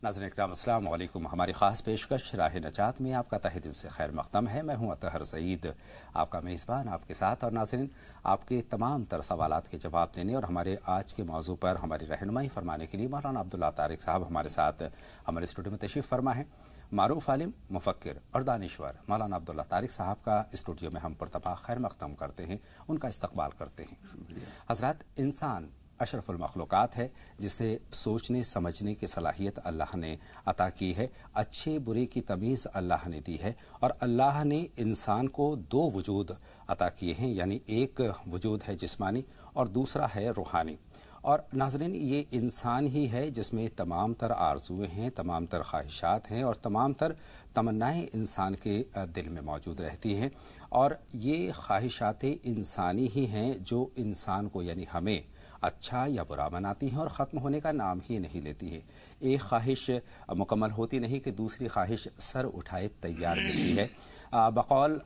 ناظرین اکرام السلام علیکم۔ ہماری خاص پیشکش راہ نجات میں آپ کا تہہ دل سے خیر مقدم ہے۔ میں ہوں اطہر سعید، آپ کا میزبان آپ کے ساتھ، اور ناظرین آپ کے تمام تر سوالات کے جواب دینے اور ہمارے آج کے موضوع پر ہماری رہنمائی فرمانے کے لیے مولانا عبداللہ طارق صاحب ہمارے ساتھ ہمارے اسٹوڈیو میں تشریف فرما ہے۔ معروف عالم، مفکر اور دانشور مولانا عبداللہ طارق صاحب کا اسٹوڈیو میں ہم پرتپا خیر مقدم کرتے ہیں، ان کا استقبال کرتے ہیں۔ حضرات، انسان اشرف المخلوقات ہے جسے سوچنے سمجھنے کی صلاحیت اللہ نے عطا کی ہے، اچھے برے کی تمیز اللہ نے دی ہے، اور اللہ نے انسان کو دو وجود عطا کیے ہیں، یعنی ایک وجود ہے جسمانی اور دوسرا ہے روحانی۔ اور ناظرین، یہ انسان ہی ہے جس میں تمام تر آرزویں ہیں، تمام تر خواہشات ہیں اور تمام تر تمنائیں انسان کے دل میں موجود رہتی ہیں، اور یہ خواہشات انسانی ہی ہیں جو انسان کو یعنی ہمیں اچھا یا برا بناتی ہیں اور ختم ہونے کا نام ہی نہیں لیتی ہے۔ ایک خواہش مکمل ہوتی نہیں کہ دوسری خواہش سر اٹھائے تیار ملتی ہے۔ بقول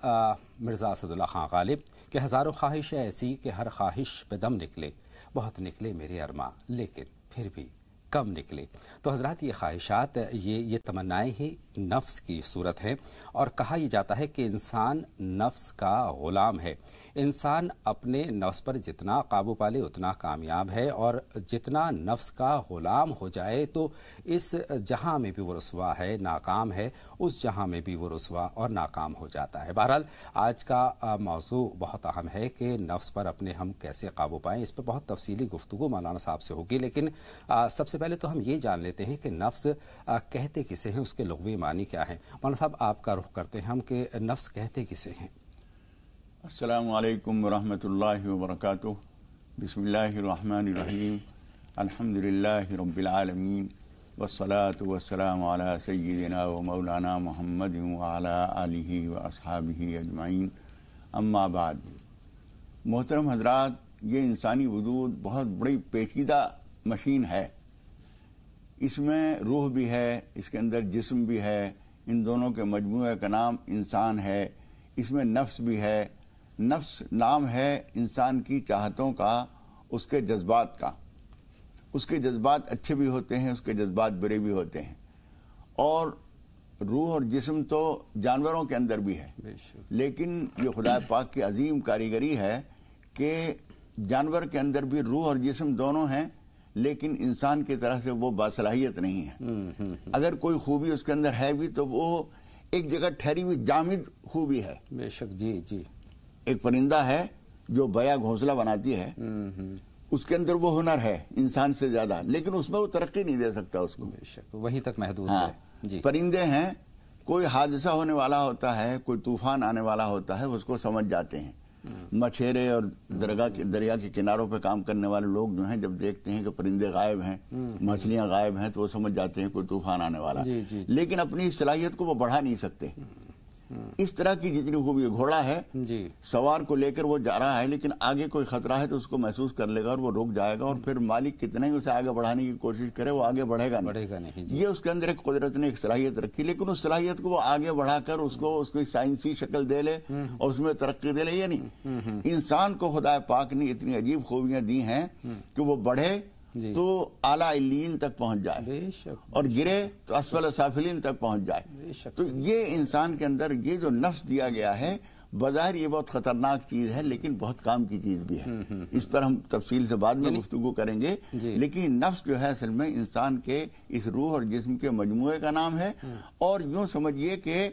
مرزا اسداللہ خان غالب کہ ہزاروں خواہشیں ایسی کہ ہر خواہش پہ دم نکلے، بہت نکلے میرے ارماں لیکن پھر بھی کم نکلے۔ تو حضرات، یہ خواہشات، یہ تمنائیں ہی نفس کی صورت ہیں، اور کہا یہ جاتا ہے کہ انسان نفس کا غلام ہے۔ انسان اپنے نفس پر جتنا قابو پالے اتنا کامیاب ہے، اور جتنا نفس کا غلام ہو جائے تو اس جہاں میں بھی وہ رسوا ہے، ناکام ہے، اس جہاں میں بھی وہ رسوا اور ناکام ہو جاتا ہے۔ بہرحال آج کا موضوع بہت اہم ہے کہ نفس پر اپنے ہم کیسے قابو پائیں۔ اس پہ بہت تفصیلی گفتگو مولانا صاحب سے ہوگی، لیکن سب سے پہلے تو ہم یہ جان لیتے ہیں کہ نفس کہتے کسے ہیں، اس کے لغوی معنی کیا ہیں۔ مولانا صاحب، آپ کا رخ کرتے ہیں ہم کہ نفس کہتے کسے ہیں۔ السلام علیکم ورحمۃ اللہ وبرکاتہ۔ بسم اللہ الرحمن الرحیم۔ الحمد للہ رب العالمین، والصلاة والسلام علی سیدنا و مولانا محمد وعلی آلہ و اصحابہ اجمعین، اما بعد۔ محترم حضرات، یہ انسانی وجود بہت بڑی پیچیدہ مشین ہے۔ اس میں روح بھی ہے، اس کے اندر جسم بھی ہے، ان دونوں کے مجموعے کا نام انسان ہے۔ اس میں نفس بھی ہے۔ نفس نام ہے انسان کی چاہتوں کا، اس کے جذبات کا۔ اس کے جذبات اچھے بھی ہوتے ہیں، اس کے جذبات برے بھی ہوتے ہیں۔ اور روح اور جسم تو جانوروں کے اندر بھی ہے، لیکن یہ خدا پاک کی عظیم کاریگری ہے کہ جانور کے اندر بھی روح اور جسم دونوں ہیں، لیکن انسان کی طرح سے وہ باصلاحیت نہیں ہے۔ اگر کوئی خوبی اس کے اندر ہے بھی تو وہ ایک جگہ ٹھہری ہوئی جامد خوبی ہے۔ بے شک، جی جی۔ ایک پرندہ ہے جو بیا گھونسلہ بناتی ہے، اس کے اندر وہ ہنر ہے انسان سے زیادہ، لیکن اس میں وہ ترقی نہیں دے سکتا اس کو، بے شک وہیں تک محدود ہے۔ جی۔ پرندے ہیں، کوئی حادثہ ہونے والا ہوتا ہے، کوئی طوفان آنے والا ہوتا ہے، اس کو سمجھ جاتے ہیں۔ مچھیرے اور دریا کے کناروں پہ کام کرنے والے لوگ جو ہیں، جب دیکھتے ہیں کہ پرندے غائب ہیں، مچھلیاں غائب ہیں، تو وہ سمجھ جاتے ہیں کوئی طوفان آنے والا، لیکن اپنی صلاحیت کو وہ بڑھا نہیں سکتے۔ اس طرح کی جتنی خوبی، گھوڑا ہے، سوار کو لے کر وہ جا رہا ہے، لیکن آگے کوئی خطرہ ہے تو اس کو محسوس کر لے گا اور وہ رک جائے گا، اور پھر مالک کتنا ہی اسے آگے بڑھانے کی کوشش کرے وہ آگے بڑھے گا نہیں۔ یہ اس کے اندر ایک قدرت نے ایک صلاحیت رکھی، لیکن اس صلاحیت کو وہ آگے بڑھا کر اس کو سائنسی شکل دے لے اور اس میں ترقی دے لے، یہ نہیں۔ انسان کو خدا پاک نے اتنی عجیب خوبیاں دی ہیں کہ وہ بڑھے تو اعلیٰ علیین تک پہنچ جائے، اور گرے تو اسفل سافلین تک پہنچ جائے۔ تو یہ انسان کے اندر یہ جو نفس دیا گیا ہے، بظاہر یہ بہت خطرناک چیز ہے، لیکن بہت کام کی چیز بھی ہے۔ اس پر ہم تفصیل سے بعد میں گفتگو کریں گے، لیکن نفس جو ہے اصل میں انسان کے اس روح اور جسم کے مجموعے کا نام ہے۔ اور یوں سمجھیے کہ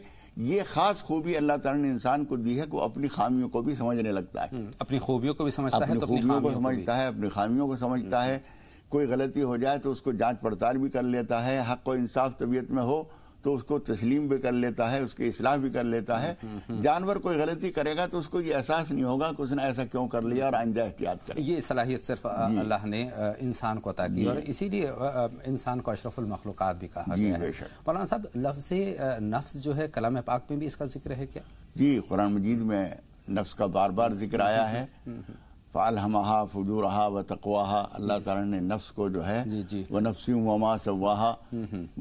یہ خاص خوبی اللہ تعالیٰ نے انسان کو دی ہے کہ وہ اپنی خامیوں کو بھی سمجھنے لگتا ہے، اپنی خوبیوں کو بھی سمجھتا ہے، اپنی خوبیوں کو سمجھتا ہے، اپنی خامیوں کو سمجھتا ہے۔ کوئی غلطی ہو جائے تو اس کو جانچ پڑتال بھی کر لیتا ہے، حق و انصاف طبیعت میں ہو تو اس کو تسلیم بھی کر لیتا ہے، اس کی اصلاح بھی کر لیتا ہے۔ جانور کوئی غلطی کرے گا تو اس کو یہ احساس نہیں ہوگا کہ اس نے ایسا کیوں کر لیا، اور آئندہ احتیاط کرے۔ یہ صلاحیت صرف اللہ نے انسان کو عطا کی، اور اسی لیے انسان کو اشرف المخلوقات بھی کہا گیا ہے۔ مولانا صاحب، لفظ نفس جو ہے کلام پاک میں بھی اس کا ذکر ہے کیا؟ جی، قرآن مجید میں نفس کا بار بار ذکر آیا ہے۔ فَأَلْهَمَهَا فُجُورَهَا وَتَقْوَاهَا، اللہ تعالیٰ نے نفس کو جو ہے وَنَفْسٍ وَمَا سَوَّاهَا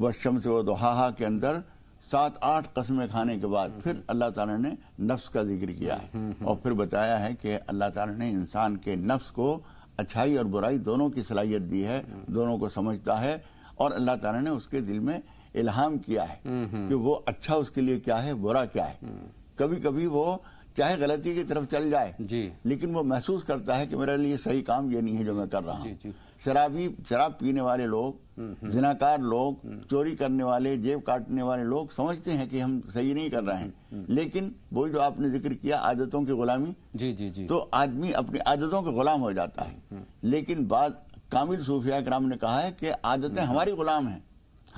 وَالشَّمْسِ وَضُحَاهَا کے اندر 7-8 قسمیں کھانے کے بعد پھر اللہ تعالیٰ نے نفس کا ذکر کیا ہے، اور پھر بتایا ہے کہ اللہ تعالیٰ نے انسان کے نفس کو اچھائی اور برائی دونوں کی صلاحیت دی ہے، دونوں کو سمجھتا ہے۔ اور اللہ تعالیٰ نے اس کے دل میں الہام کیا ہے کہ وہ اچھا اس کے لیے کیا ہے، برا کیا ہے. کبھی کبھی وہ چاہے غلطی کی طرف چل جائے لیکن وہ محسوس کرتا ہے کہ میرے لیے صحیح کام یہ نہیں ہے جو میں کر رہا ہوں. شراب پینے والے لوگ، زناکار لوگ، چوری کرنے والے، جیب کاٹنے والے لوگ سمجھتے ہیں کہ ہم صحیح نہیں کر رہے ہیں، لیکن وہ جو آپ نے ذکر کیا عادتوں کی غلامی، تو آدمی اپنی عادتوں کے غلام ہو جاتا ہے. لیکن بعض کامل صوفیاء کرام نے کہا ہے کہ عادتیں ہماری غلام ہیں،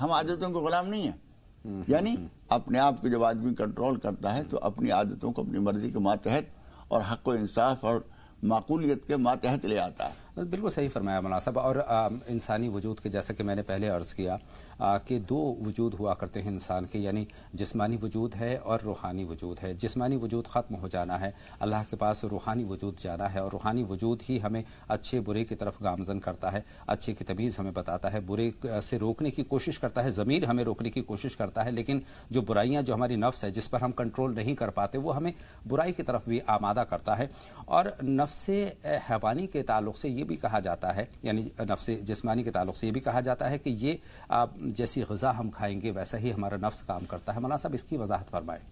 ہم عادتوں کے غلام نہیں ہیں. یعنی اپنے آپ کو جب آدمی کنٹرول کرتا ہے تو اپنی عادتوں کو اپنی مرضی کے ماتحت اور حق و انصاف اور معقولیت کے ماتحت لے آتا ہے. بالکل صحیح فرمایا مولانا صاحب. اور انسانی وجود کے جیسا کہ میں نے پہلے عرض کیا کہ دو وجود ہوا کرتے ہیں انسان کے، یعنی جسمانی وجود ہے اور روحانی وجود ہے. جسمانی وجود ختم ہو جانا ہے، اللہ کے پاس روحانی وجود جانا ہے، اور روحانی وجود ہی ہمیں اچھے برے کی طرف گامزن کرتا ہے، اچھے کی تمیز ہمیں بتاتا ہے، برے سے روکنے کی کوشش کرتا ہے، ضمیر ہمیں روکنے کی کوشش کرتا ہے. لیکن جو برائیاں جو ہماری نفس ہے جس پر ہم کنٹرول نہیں کر پاتے وہ ہمیں برائی کی طرف بھی آمادہ کرتا ہے. اور نفس حیوانی کے تعلق سے یہ بھی کہا جاتا ہے، یعنی نفس جسمانی کے تعلق سے یہ بھی کہا جاتا ہے کہ یہ جیسی غذا ہم کھائیں گے ویسا ہی ہمارا نفس کام کرتا ہے. مولانا صاحب اس کی وضاحت فرمائیں.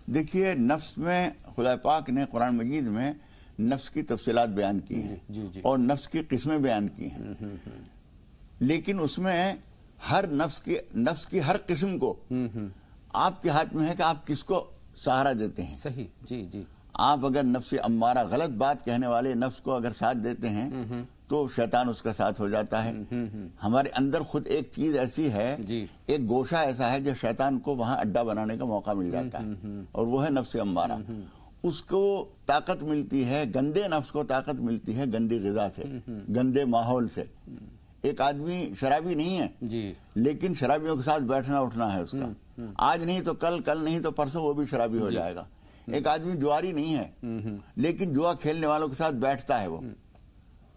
دیکھیے نفس میں خدا پاک نے قرآن مجید میں نفس کی تفصیلات بیان کی ہیں اور نفس کی قسمیں بیان کی ہیں، لیکن اس میں ہر نفس کی ہر قسم کو آپ کے ہاتھ میں ہے کہ آپ کس کو سہارا دیتے ہیں. صحیح. آپ اگر نفس امارہ غلط بات کہنے والے نفس کو اگر ساتھ دیتے ہیں تو شیطان اس کا ساتھ ہو جاتا ہے. ہمارے اندر خود ایک چیز ایسی ہے، ایک گوشہ ایسا ہے جو شیطان کو وہاں اڈا بنانے کا موقع مل جاتا ہے، اور وہ ہے نفس امارہ. اس کو طاقت ملتی ہے، گندے نفس کو طاقت ملتی ہے گندی غذا سے، گندے ماحول سے. ایک آدمی شرابی نہیں ہے لیکن شرابیوں کے ساتھ بیٹھنا اٹھنا ہے اس کا، آج نہیں تو کل، کل نہیں تو پرسوں وہ بھی شرابی ہو جائے گا. ایک آدمی جواری نہیں ہے لیکن جوا کھیلنے والوں کے ساتھ بیٹھتا ہے، وہ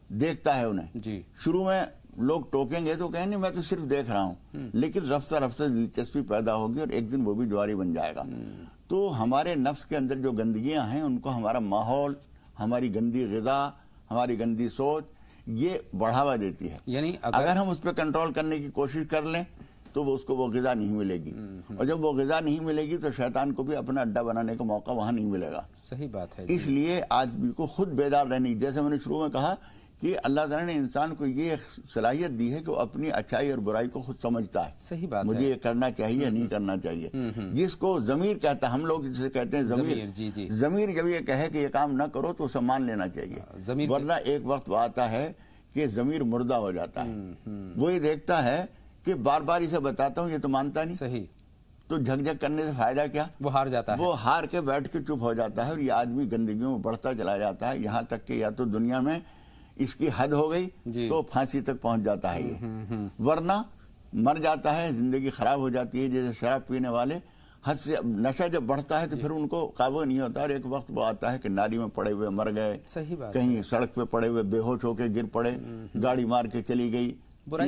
دیکھتا ہے انہیں. شروع میں لوگ ٹوکیں گے تو کہیں گے میں تو صرف دیکھ رہا ہوں، لیکن رفتہ رفتہ دلچسپی پیدا ہوگی اور ایک دن وہ بھی جواری بن جائے گا. تو ہمارے نفس کے اندر جو گندگیاں ہیں ان کو ہمارا ماحول، ہماری گندی غذا، ہماری گندی سوچ یہ بڑھاوا دیتی ہے. یعنی اگر ہم اس پہ کنٹرول کرنے کی کوشش کر لیں تو اس کو وہ غذا نہیں ملے گی، اور جب وہ غذا نہیں ملے گی تو شیطان کو بھی اپنا اڈا بنانے کا موقع وہاں نہیں ملے گا. صحیح بات ہے. اس لیے آدمی کو خود بیدار رہنے کی، جیسے میں نے شروع میں کہا کہ اللہ تعالیٰ نے انسان کو یہ صلاحیت دی ہے کہ وہ اپنی اچھائی اور برائی کو خود سمجھتا ہے. صحیح بات ہے. مجھے یہ کرنا چاہیے نہیں کرنا چاہیے. جس کو ضمیر کہتا ہے، ہم لوگ جسے کہتے ہیں ضمیر، ضمیر جب یہ کہے کہ یہ کام نہ کرو تو اسے مان لینا چاہیے، ورنہ ایک وقت وہ آتا ہے کہ ضمیر مردہ ہو جاتا ہے. وہ یہ دیکھتا ہے کہ بار بار اسے بتاتا ہوں یہ تو مانتا نہیں، صحیح، تو جھک جھک کرنے سے فائدہ کیا؟ وہ ہار جاتا ہے، وہ ہار کے بیٹھ کے چپ ہو جاتا ہے، اور یہ آدمی گندگیوں میں بڑھتا چلا جاتا ہے، یہاں تک کہ یا تو دنیا میں اس کی حد ہو گئی تو پھانسی تک پہنچ جاتا ہے یہ، ورنہ مر جاتا ہے، زندگی خراب ہو جاتی ہے. جیسے شراب پینے والے حد سے نشہ جب بڑھتا ہے تو پھر ان کو قابو نہیں ہوتا، اور ایک وقت وہ آتا ہے کہ نالی میں پڑے ہوئے مر گئے، کہیں سڑک پہ پڑے ہوئے بے ہوش ہو کے گر پڑے، گاڑی مار کے چلی گئی،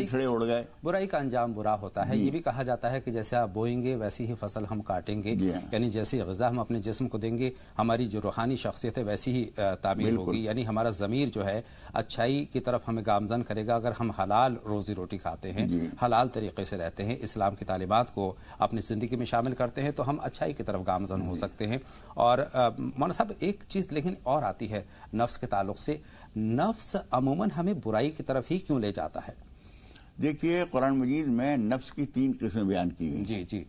کھڑے اڑ گئے. برائی کا انجام برا ہوتا ہے. یہ بھی کہا جاتا ہے کہ جیسے آپ بوئیں گے ویسی ہی فصل ہم کاٹیں گے، یعنی جیسی غذا ہم اپنے جسم کو دیں گے ہماری جو روحانی شخصیت ہے ویسی ہی تعمیر ہوگی. یعنی ہمارا ضمیر جو ہے اچھائی کی طرف ہمیں گامزن کرے گا. اگر ہم حلال روزی روٹی کھاتے ہیں، حلال طریقے سے رہتے ہیں، اسلام کی تعلیمات کو اپنی زندگی میں شامل کرتے ہیں تو ہم اچھائی کی طرف گامزن ہو سکتے ہیں. اور مولانا صاحب ایک چیز لیکن اور آتی ہے نفس کے تعلق سے، نفس عموماً ہمیں برائی کی طرف ہی کیوں لے جاتا ہے؟ دیکھیے قرآن مجید میں نفس کی 3 قسمیں بیان کی گئی، جی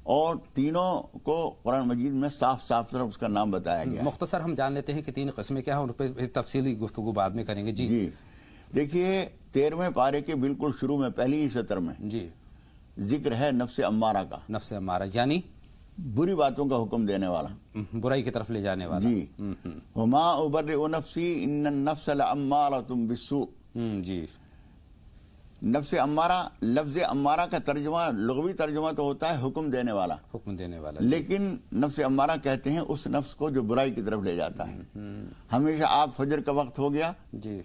اور تینوں کو قرآن مجید میں صاف صاف طرح اس کا نام بتایا گیا. مختصر ہم جان لیتے ہیں کہ 3 قسمیں کیا ہیں، اور پھر تفصیلی گفتگو بعد میں کریں گے. جی دیکھیے 13ویں پارے کے بالکل شروع میں پہلی ہی سطر میں ذکر ہے نفس امارہ کا. نفس امارہ یعنی بری باتوں کا حکم دینے والا، برائی کی طرف لے جانے والا. جی وما ابرئ نفسی ان النفس لامارۃ بالسوء. جی نفس امارہ، لفظ امارہ کا ترجمہ لغوی ترجمہ تو ہوتا ہے حکم دینے والا، حکم دینے والا، لیکن نفس امارہ کہتے ہیں اس نفس کو جو برائی کی طرف لے جاتا ہے. ہمیشہ آپ فجر کا وقت ہو گیا، جی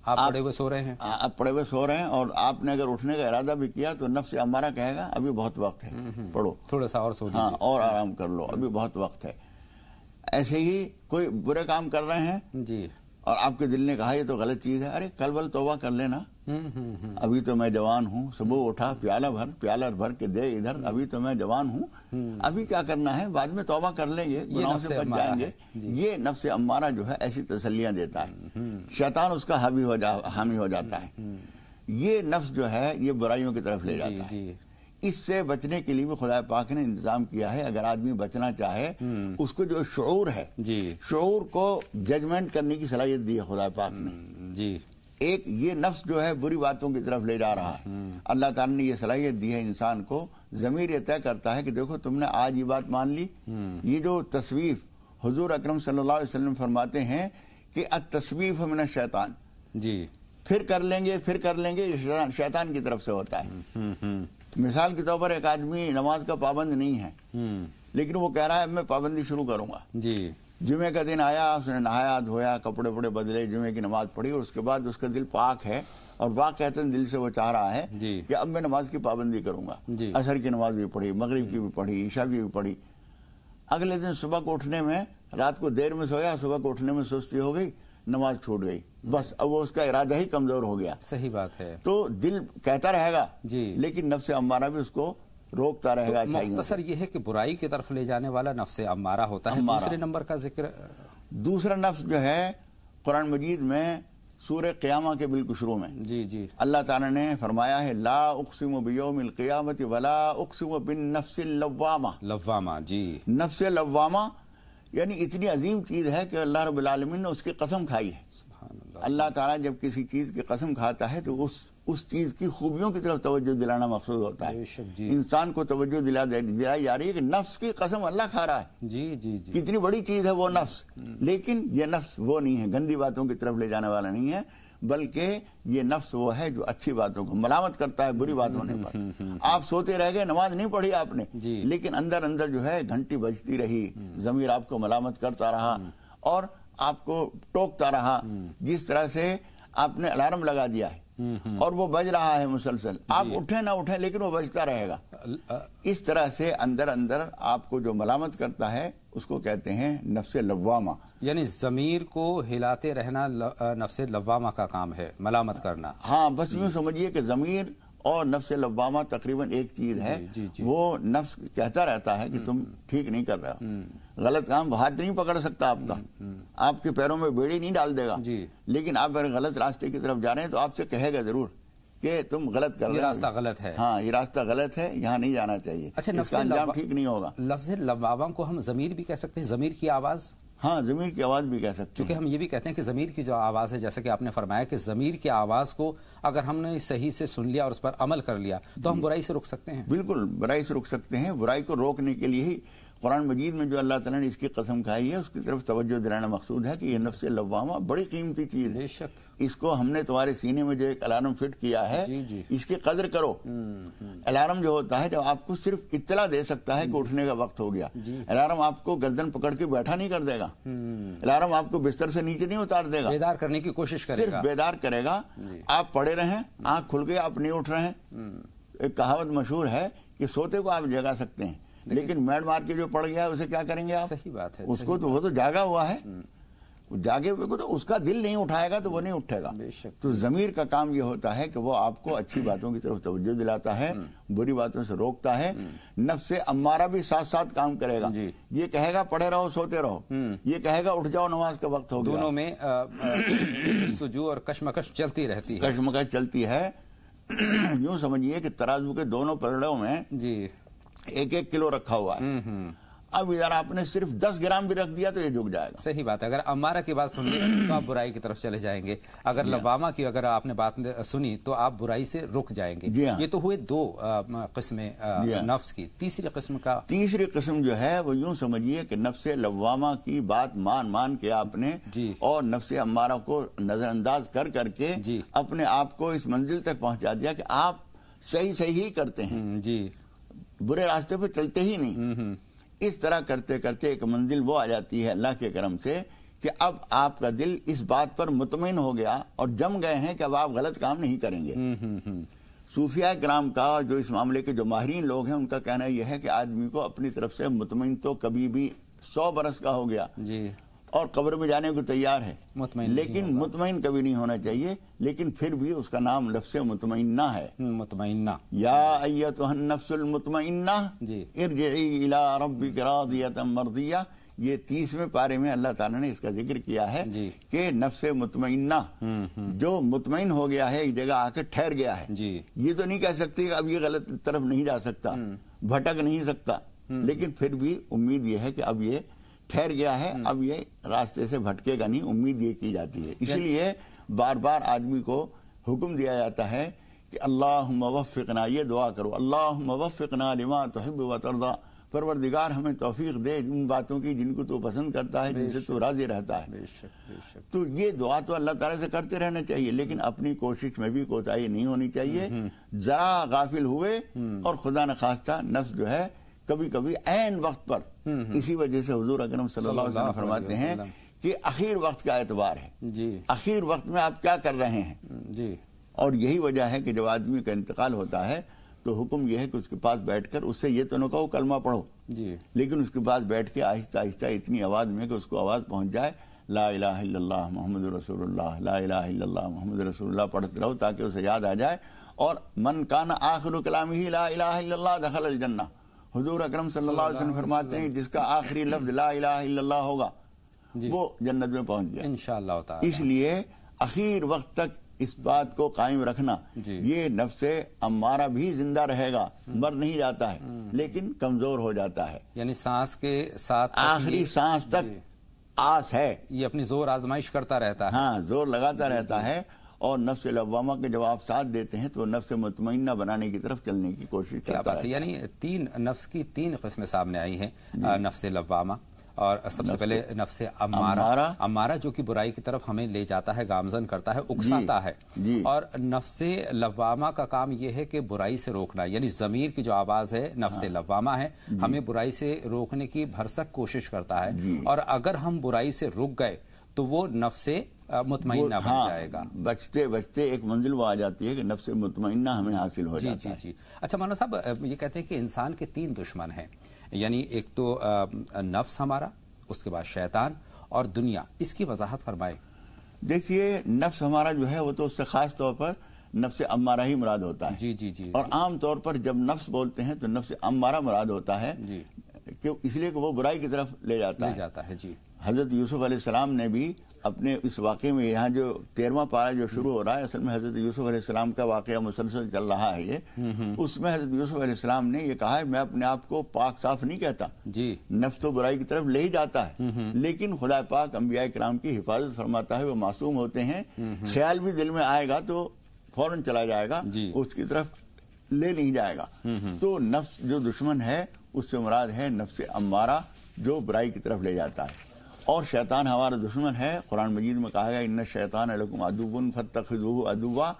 آپ پڑے ہوئے سو رہے ہیں، آپ پڑے ہوئے سو رہے ہیں، اور آپ نے اگر اٹھنے کا ارادہ بھی کیا تو نفس امارہ کہے گا ابھی بہت وقت ہے، پڑھو تھوڑا سا اور سو ہاں اور آرام کر لو، ابھی بہت وقت ہے. ایسے ہی کوئی برے کام کر رہے ہیں جی اور آپ کے دل نے کہا یہ تو غلط چیز ہے، ارے کل بل توبہ کر لینا، ابھی تو میں جوان ہوں، صبح اٹھا پیالہ بھر کے دے ادھر، ابھی تو میں جوان ہوں، ابھی کیا کرنا ہے، بعد میں توبہ کر لیں گے، گناہوں سے بچ جائیں گے۔ یہ نفس امارہ جو ہے ایسی تسلیاں دیتا ہے، شیطان اس کا حامی ہو جاتا ہے۔ یہ نفس جو ہے یہ برائیوں کی طرف لے جاتا ہے۔ اس سے بچنے کے لیے بھی خدا پاک نے انتظام کیا ہے، اگر آدمی بچنا چاہے اس کو جو شعور ہے، شعور کو ججمنٹ کرنے کی صلاحیت دی ہے خدا پاک نے۔ ایک یہ نفس جو ہے بری باتوں کی طرف لے جا رہا ہے، اللہ تعالیٰ نے یہ صلاحیت دی ہے انسان کو، ضمیر یہ طے کرتا ہے کہ دیکھو تم نے آج یہ بات مان لی۔ یہ جو تصویف حضور اکرم صلی اللہ علیہ وسلم فرماتے ہیں کہ التصویف من الشیطان، پھر کر لیں گے، یہ شیطان کی طرف سے ہوتا ہے۔ مثال کے طور پر ایک آدمی نماز کا پابند نہیں ہے، لیکن وہ کہہ رہا ہے میں پابندی شروع کروں گا۔ جمعے کا دن آیا، اس نے نہایا دھویا، کپڑے وپڑے بدلے، جمعے کی نماز پڑھی، اور اس کے بعد اس کا دل پاک ہے، اور پاک کہتے ہیں دل سے وہ چاہ رہا ہے کہ اب میں نماز کی پابندی کروں گا۔ عصر کی نماز بھی پڑھی، مغرب کی بھی پڑھی، عشاء کی بھی پڑھی۔ اگلے دن صبح کو اٹھنے میں، رات کو دیر میں سویا، صبح کو اٹھنے میں سستی ہو گئی، نماز چھوٹ گئی، بس اب وہ اس کا ارادہ ہی کمزور ہو گیا۔ صحیح بات ہے۔ تو دل کہتا رہے گا لیکن نفس امارہ بھی اس کو روکتا رہے گا۔ مختصر یہ ہے کہ برائی کی طرف لے جانے والا نفس امارہ ہوتا ہے۔ دوسرے نمبر کا ذکر، دوسرا نفس جو ہے قرآن مجید میں سورہ قیامہ کے بالکل شروع میں اللہ تعالیٰ نے فرمایا ہے لا اقسم بیوم القیامت ولا اقسم بالنفس اللوامہ۔ نفس لوامہ یعنی اتنی عظیم چیز ہے کہ اللہ رب العالمین نے اس کی قسم کھائی ہے۔ اللہ تعالیٰ جب کسی چیز کی قسم کھاتا ہے تو اس چیز کی خوبیوں کی طرف توجہ دلانا مقصود ہوتا ہے۔ انسان کو توجہ دلائی جا رہی ہے کہ نفس کی قسم اللہ کھا رہا ہے، کتنی بڑی چیز ہے وہ نفس، لیکن یہ نفس وہ نہیں ہے، گندی باتوں کی طرف لے جانے والا نہیں ہے، بلکہ یہ نفس وہ ہے جو اچھی باتوں کو ملامت کرتا ہے بری بات ہونے پر۔ آپ سوتے رہ گئے، نماز نہیں پڑھی آپ نے، لیکن اندر اندر جو ہے گھنٹی بجتی رہی، ضمیر آپ کو ملامت کرتا رہا اور آپ کو ٹوکتا رہا۔ جس طرح سے آپ نے الارم لگا دیا ہے اور وہ بج رہا ہے مسلسل، آپ اٹھیں نہ اٹھیں لیکن وہ بجتا رہے گا۔ اس طرح سے اندر اندر آپ کو جو ملامت کرتا ہے اس کو کہتے ہیں نفس لوامہ۔ یعنی ضمیر کو ہلاتے رہنا نفس لوامہ کا کام ہے، ملامت کرنا۔ ہاں، بس یوں سمجھیے کہ ضمیر اور نفس لوامہ تقریباً ایک چیز ہے۔ وہ نفس کہتا رہتا ہے کہ تم ٹھیک نہیں کر رہا ہو، غلط کام، ہاتھ نہیں پکڑ سکتا آپ کا، آپ کے پیروں میں بیڑی نہیں ڈال دے گا، لیکن آپ اگر غلط راستے کی طرف جا رہے ہیں تو آپ سے کہے گا ضرور کہ تم غلط کر رہے ہو، یہ راستہ غلط ہے۔ ہاں، یہ راستہ غلط ہے، یہاں نہیں جانا چاہیے، اس کا انجام ٹھیک نہیں ہوگا۔ لفظ لوامہ کو ہم ضمیر بھی کہہ سکتے ہیں، ضمیر کی آواز۔ ہاں، ضمیر کی آواز بھی کہہ سکتے ہیں، چونکہ ہم یہ بھی کہتے ہیں کہ ضمیر کی جو آواز ہے، جیسا کہ آپ نے فرمایا کہ ضمیر کی آواز کو اگر ہم نے صحیح سے سن لیا اور اس پر عمل کر لیا تو ہم برائی سے رک سکتے ہیں۔ بالکل برائی سے رک سکتے ہیں۔ برائی کو روکنے کے لیے ہی قرآن مجید میں جو اللہ تعالیٰ نے اس کی قسم کھائی ہے اس کی طرف توجہ دلانا مقصود ہے کہ یہ نفس لوامہ بڑی قیمتی چیز ہے۔ بے شک، اس کو ہم نے تمہارے سینے میں جو ایک الارم فٹ کیا ہے اس کی قدر کرو۔ الارم جو ہوتا ہے جب آپ کو صرف اطلاع دے سکتا ہے کہ اٹھنے کا وقت ہو گیا، الارم آپ کو گردن پکڑ کے بیٹھا نہیں کر دے گا، الارم آپ کو بستر سے نیچے نہیں اتار دے گا، بیدار کرنے کی کوشش کرے گا، صرف بیدار کرے گا۔ آپ پڑے رہیں، آنکھ کھل گئی، آپ نہیں اٹھ رہے ہیں۔ ایک کہاوت مشہور ہے کہ سوتے کو آپ جگا سکتے ہیں لیکن میڈ مار کے جو پڑ گیا ہے اسے کیا کریں گے آپ؟ صحیح بات ہے، اس کو تو وہ تو جاگا ہوا ہے، جاگے ہوئے کو تو اس کا دل نہیں اٹھائے گا تو وہ نہیں اٹھے گا۔ تو ضمیر کا کام یہ ہوتا ہے کہ وہ آپ کو اچھی باتوں کی طرف توجہ دلاتا ہے، بری باتوں سے روکتا ہے۔ نفس امارہ بھی ساتھ ساتھ کام کرے گا، یہ کہے گا پڑھے رہو سوتے رہو، یہ کہے گا اٹھ جاؤ نماز کا وقت ہو گیا۔ دونوں میں جستجو اور کشمکش چلتی رہتی ہے، کشمکش چلتی ہے۔ یوں سمجھیے کہ ترازو کے دونوں پلڑوں میں 1-1 کلو رکھا ہوا ہے، اب ادھر آپ نے صرف 10 گرام بھی رکھ دیا تو یہ جھک جائے گا۔ صحیح بات ہے، اگر امارہ کی بات سن لی تو آپ برائی کی طرف چلے جائیں گے، اگر لوامہ کی اگر آپ نے بات سنی تو آپ برائی سے رک جائیں گے۔ یہ تو ہوئے 2 قسمیں نفس کی۔ تیسری قسم کا، تیسری قسم جو ہے وہ یوں سمجھیے کہ نفس لوامہ کی بات مان کے آپ نے اور نفس امارہ کو نظر انداز کر کے اپنے آپ کو اس منزل تک پہنچا دیا کہ آپ صحیح ہی کرتے ہیں، برے راستے پہ چلتے ہی نہیں۔ اس طرح کرتے کرتے ایک منزل وہ آ جاتی ہے اللہ کے کرم سے کہ اب آپ کا دل اس بات پر مطمئن ہو گیا اور جم گئے ہیں کہ اب آپ غلط کام نہیں کریں گے۔ صوفیاء کرام کا جو اس معاملے کے جو ماہرین لوگ ہیں ان کا کہنا یہ ہے کہ آدمی کو اپنی طرف سے مطمئن تو کبھی بھی 100 برس کا ہو گیا اور قبر میں جانے کو تیار ہے، مطمئن لیکن مطمئن کبھی نہیں ہونا چاہیے، لیکن پھر بھی اس کا نام لفظ مطمئنہ ہے۔ مطمئنہ، یا ایتھا النفس المطمئنہ جی، ارجعی الی ربک راضیۃ مرضیہ، یہ 30ویں پارے میں اللہ تعالیٰ نے اس کا ذکر کیا ہے جی، کہ نفس مطمئنہ جو مطمئن ہو گیا ہے، ایک جگہ آ کے ٹھہر گیا ہے، جی، یہ تو نہیں کہہ سکتے کہ اب یہ غلط طرف نہیں جا سکتا، بھٹک نہیں سکتا، لیکن پھر بھی امید یہ ہے کہ اب یہ ٹھہر گیا ہے، اب یہ راستے سے بھٹکے گا نہیں، امید یہ کی جاتی ہے۔ اسی لیے بار بار آدمی کو حکم دیا جاتا ہے کہ اللہم وفقنا، یہ دعا کرو، اللہم وفقنا لما تحب و ترضا، پروردگار ہمیں توفیق دے ان باتوں کی جن کو تو پسند کرتا ہے، جن سے تو راضی رہتا ہے۔ بے شک، بے شک، تو یہ دعا تو اللہ تعالیٰ سے کرتے رہنا چاہیے، لیکن اپنی کوشش میں بھی کوتاہی نہیں ہونی چاہیے۔ ذرا غافل ہوئے اور خدا نخواستہ نفس جو ہے کبھی کبھی عین وقت پر، اسی وجہ سے حضور اکرم صلی اللہ علیہ وسلم فرماتے ہیں کہ اخیر وقت کا اعتبار ہے، جی، اخیر وقت میں آپ کیا کر رہے ہیں، جی، اور یہی وجہ ہے کہ جب آدمی کا انتقال ہوتا ہے تو حکم یہ ہے کہ اس کے پاس بیٹھ کر اس سے یہ تو نہ کہو کلمہ پڑھو، جی، لیکن اس کے پاس بیٹھ کے آہستہ آہستہ اتنی آواز میں کہ اس کو آواز پہنچ جائے، لا الہ الا اللہ محمد رسول اللہ، لا الہ الا اللہ محمد رسول اللہ پڑھتے رہو تاکہ اسے یاد آ جائے۔ اور من کان آخر کلامہ لا الہ الا اللہ دخل الجنہ، حضور اکرم صلی اللہ علیہ وسلم فرماتے ہیں جس کا آخری لفظ لا الہ الا اللہ ہوگا وہ جنت میں پہنچ گیا انشاءاللہ تعالی۔ اس لیے اخیر وقت تک اس بات کو قائم رکھنا، یہ نفس امارہ بھی زندہ رہے گا، مر نہیں جاتا ہے لیکن کمزور ہو جاتا ہے، یعنی سانس کے ساتھ آخری سانس تک آس ہے، یہ اپنی زور آزمائش کرتا رہتا ہے، ہاں زور لگاتا رہتا ہے، اور نفس لوامہ کے جب آپ ساتھ دیتے ہیں تو نفس مطمئنہ بنانے کی طرف چلنے کی کوشش کرتا ہے۔ یعنی نفس کی تین قسمیں سامنے آئی ہیں، نفس لوامہ، اور سب سے پہلے نفس امارہ جو کہ برائی کی طرف ہمیں لے جاتا ہے، گامزن کرتا ہے، اکساتا ہے، اور نفس لوامہ کا کام یہ ہے کہ برائی سے روکنا، یعنی ضمیر کی جو آواز ہے نفس لوامہ ہے، ہمیں برائی سے روکنے کی بھرسک کوشش کرتا ہے، اور اگر ہم برائی سے رک گئے تو وہ نفس مطمئنہ بن جائے گا، بچتے بچتے ایک منزل وہ آ جاتی ہے کہ نفس مطمئنہ ہمیں حاصل ہو جاتا ہے۔ جی۔ اچھا مولانا صاحب، یہ کہتے ہیں کہ انسان کے تین دشمن ہیں، یعنی ایک تو نفس ہمارا، اس کے بعد شیطان اور دنیا، اس کی وضاحت فرمائے۔ دیکھیے کہ ہمارا جو ہے وہ تو اس سے خاص طور پر نفس امارہ ہی مراد ہوتا ہے، جی، اور عام طور پر جب نفس بولتے ہیں تو نفس امارہ مراد ہوتا ہے، اس لیے کہ وہ برائی کی طرف لے جاتا ہے۔ جی، حضرت یوسف علیہ السلام نے بھی اپنے اس واقعے میں، یہاں جو 13واں پارہ جو شروع ہو رہا ہے، اصل میں حضرت یوسف علیہ السلام کا واقعہ مسلسل چل رہا ہے، یہ اس میں حضرت یوسف علیہ السلام نے یہ کہا ہے میں اپنے آپ کو پاک صاف نہیں کہتا، نفس تو برائی کی طرف لے ہی جاتا ہے، لیکن خدا پاک انبیاء کرام کی حفاظت فرماتا ہے، وہ معصوم ہوتے ہیں، خیال بھی دل میں آئے گا تو فوراً چلا جائے گا، اس کی طرف لے نہیں جائے گا۔ تو نفس جو دشمن ہے اس سے مراد ہے نفس امارہ جو برائی کی طرف لے جاتا ہے، اور شیطان ہمارا دشمن ہے۔ قرآن مجید میں کہا گیا ان الشیطان لکم عدو فاتخذوہ عدوا،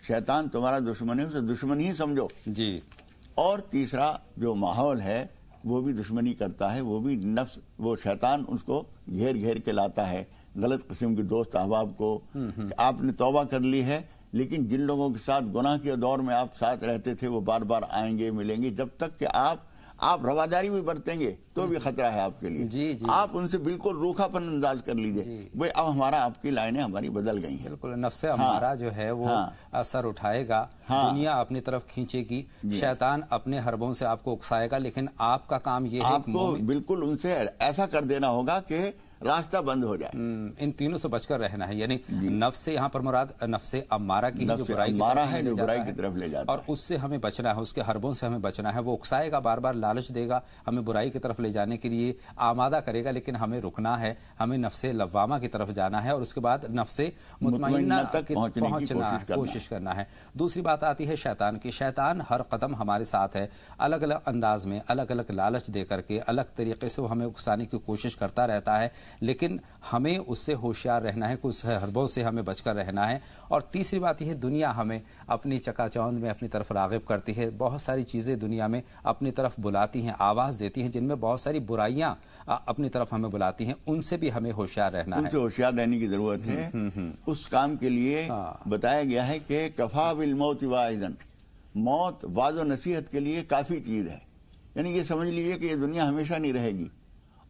شیطان تمہارا دشمن ہے، اسے دشمن ہی سمجھو۔ اور تیسرا جو ماحول ہے وہ بھی دشمنی کرتا ہے، وہ بھی نفس، وہ شیطان اس کو گھیر گھیر کے لاتا ہے، غلط قسم کے دوست احباب کو، کہ آپ نے توبہ کر لی ہے لیکن جن لوگوں کے ساتھ گناہ کے دور میں آپ ساتھ رہتے تھے وہ بار بار آئیں گے، ملیں گے، جب تک کہ آپ رواداری بھی برتیں گے تو بھی خطرہ ہے آپ کے لیے، آپ ان سے بالکل روکھا پن انداز کر لیجئے، بھئی اب ہمارا آپ کی لائنیں ہماری بدل گئی ہیں۔ بالکل، نفس ہمارا جو ہے وہ اثر اٹھائے گا، دنیا اپنی طرف کھینچے گی، شیطان اپنے حربوں سے آپ کو اکسائے گا، لیکن آپ کا کام یہ ہے آپ کو بالکل ان سے ایسا کر دینا ہوگا کہ راستہ بند ہو جائے۔ ان تینوں سے بچ کر رہنا ہے، یعنی نفس سے یہاں پر مراد نفس امارہ کی جو برائی کی طرف لے جاتا ہے، اور اس سے ہمیں بچنا ہے، اس کے حربوں سے ہمیں بچنا ہے، وہ اکسائے گا، بار بار لالچ دے گا، ہمیں برائی کی طرف لے جانے کے لیے آمادہ کرے گا، لیکن ہمیں رکنا ہے، ہمیں نفس لوامہ کی طرف جانا ہے، اور اس کے بعد نفس مطمئنہ تک پہنچنا کوشش کرنا ہے۔ دوسری بات آتی ہے شیطان کی۔ شیطان ہر قدم ہمارے ساتھ ہے، الگ الگ انداز میں، الگ الگ لالچ دے کر کے، الگ طریقے سے وہ ہمیں اکسانے کی کوشش کرتا رہتا ہے، لیکن ہمیں اس سے ہوشیار رہنا ہے، اس حربوں سے ہمیں بچ کر رہنا ہے۔ اور تیسری بات یہ ہے دنیا ہمیں اپنی چکا چوند میں اپنی طرف راغب کرتی ہے، بہت ساری چیزیں دنیا میں اپنی طرف بلاتی ہیں، آواز دیتی ہیں، جن میں بہت ساری برائیاں اپنی طرف ہمیں بلاتی ہیں، ان سے بھی ہمیں ہوشیار رہنا ہے، ان سے ہوشیار رہنے کی ضرورت ہے۔ اس کام کے لیے بتایا گیا ہے کہ کفا بالموت واعظا، موت واعظ و نصیحت کے لیے کافی چیز ہے، یعنی یہ سمجھ لیجئے کہ یہ دنیا ہمیشہ نہیں رہے گی،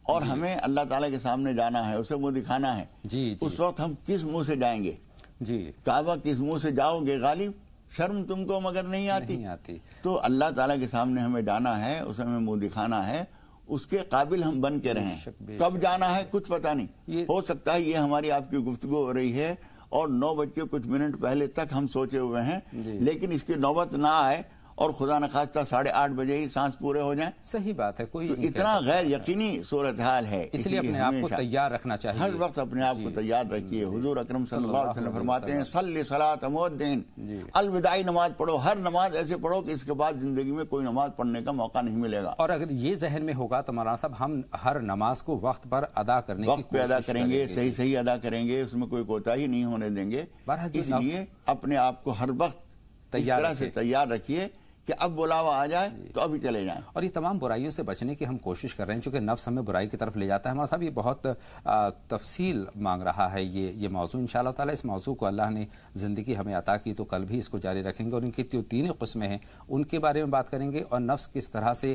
اور ہمیں اللہ تعالیٰ کے سامنے جانا ہے، اسے منہ دکھانا ہے، جی اس وقت ہم کس منہ سے جائیں گے؟ جی کعبہ کس منہ سے جاؤ گے غالب؟ شرم تم کو مگر نہیں آتی۔ تو اللہ تعالیٰ کے سامنے ہمیں جانا ہے، اسے ہمیں منہ دکھانا ہے، اس کے قابل ہم بن کے رہیں۔ کب جانا ہے کچھ پتہ نہیں، ہو سکتا ہے یہ ہماری آپ کی گفتگو ہو رہی ہے اور 9 بج کے کچھ منٹ پہلے تک ہم سوچے ہوئے ہیں، لیکن اس کی نوبت نہ آئے اور خدا نخواستہ 8:30 بجے ہی سانس پورے ہو جائیں۔ صحیح بات ہے، کوئی اتنا غیر یقینی صورتحال ہے، اس لیے اپنے آپ کو تیار رکھنا چاہیے، ہر وقت اپنے آپ کو تیار رکھیے۔ حضور اکرم صلی اللہ علیہ وسلم فرماتے ہیں صلی صلاۃ مودین، الوداعی نماز پڑھو، ہر نماز ایسے پڑھو کہ اس کے بعد زندگی میں کوئی نماز پڑھنے کا موقع نہیں ملے گا۔ اور اگر یہ ذہن میں ہوگا تو مولانا صاحب ہم ہر نماز کو وقت پر ادا کرنے کی وقت پہ ادا کریں گے، صحیح ادا کریں گے، اس میں کوئی کوتاہی نہیں ہونے دیں گے۔ اس لیے اپنے آپ کو ہر وقت اس طرح سے تیار رکھیے کہ اب بلاوا آ جائے تو ابھی چلے جائیں۔ اور یہ تمام برائیوں سے بچنے کی ہم کوشش کر رہے ہیں، چونکہ نفس ہمیں برائی کی طرف لے جاتا ہے۔ ہمارا صاحب یہ بہت تفصیل مانگ رہا ہے یہ موضوع، انشاءاللہ تعالی اس موضوع کو اللہ نے زندگی ہمیں عطا کی تو کل بھی اس کو جاری رکھیں گے، اور ان کی جو 3 قسمیں ہیں ان کے بارے میں بات کریں گے، اور نفس کس طرح سے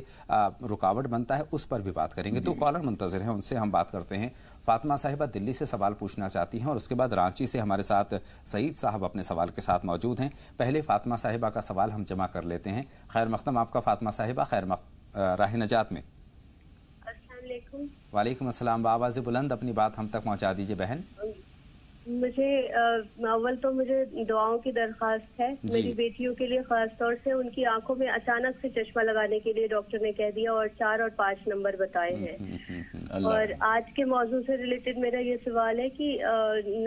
رکاوٹ بنتا ہے اس پر بھی بات کریں گے۔ تو کالر منتظر ہیں، ان سے ہم بات کرتے ہیں۔ فاطمہ صاحبہ دلی سے سوال پوچھنا چاہتی ہیں، اور اس کے بعد رانچی سے ہمارے ساتھ سعید صاحب اپنے سوال کے ساتھ موجود ہیں۔ پہلے فاطمہ صاحبہ کا سوال ہم جمع کر لیتے ہیں۔ خیر مقدم آپ کا فاطمہ صاحبہ، راہ نجات میں۔ السلام علیکم۔ وعلیکم السلام، بآواز بلند اپنی بات ہم تک پہنچا دیجیے بہن۔ مجھے اول تو مجھے دعاؤں کی درخواست ہے، میری بیٹیوں کے لیے خاص طور سے، ان کی آنکھوں میں اچانک سے چشمہ لگانے کے لیے ڈاکٹر نے کہہ دیا اور 4 اور 5 نمبر بتائے ہیں۔ اور آج کے موضوع سے ریلیٹڈ میرا یہ سوال ہے کہ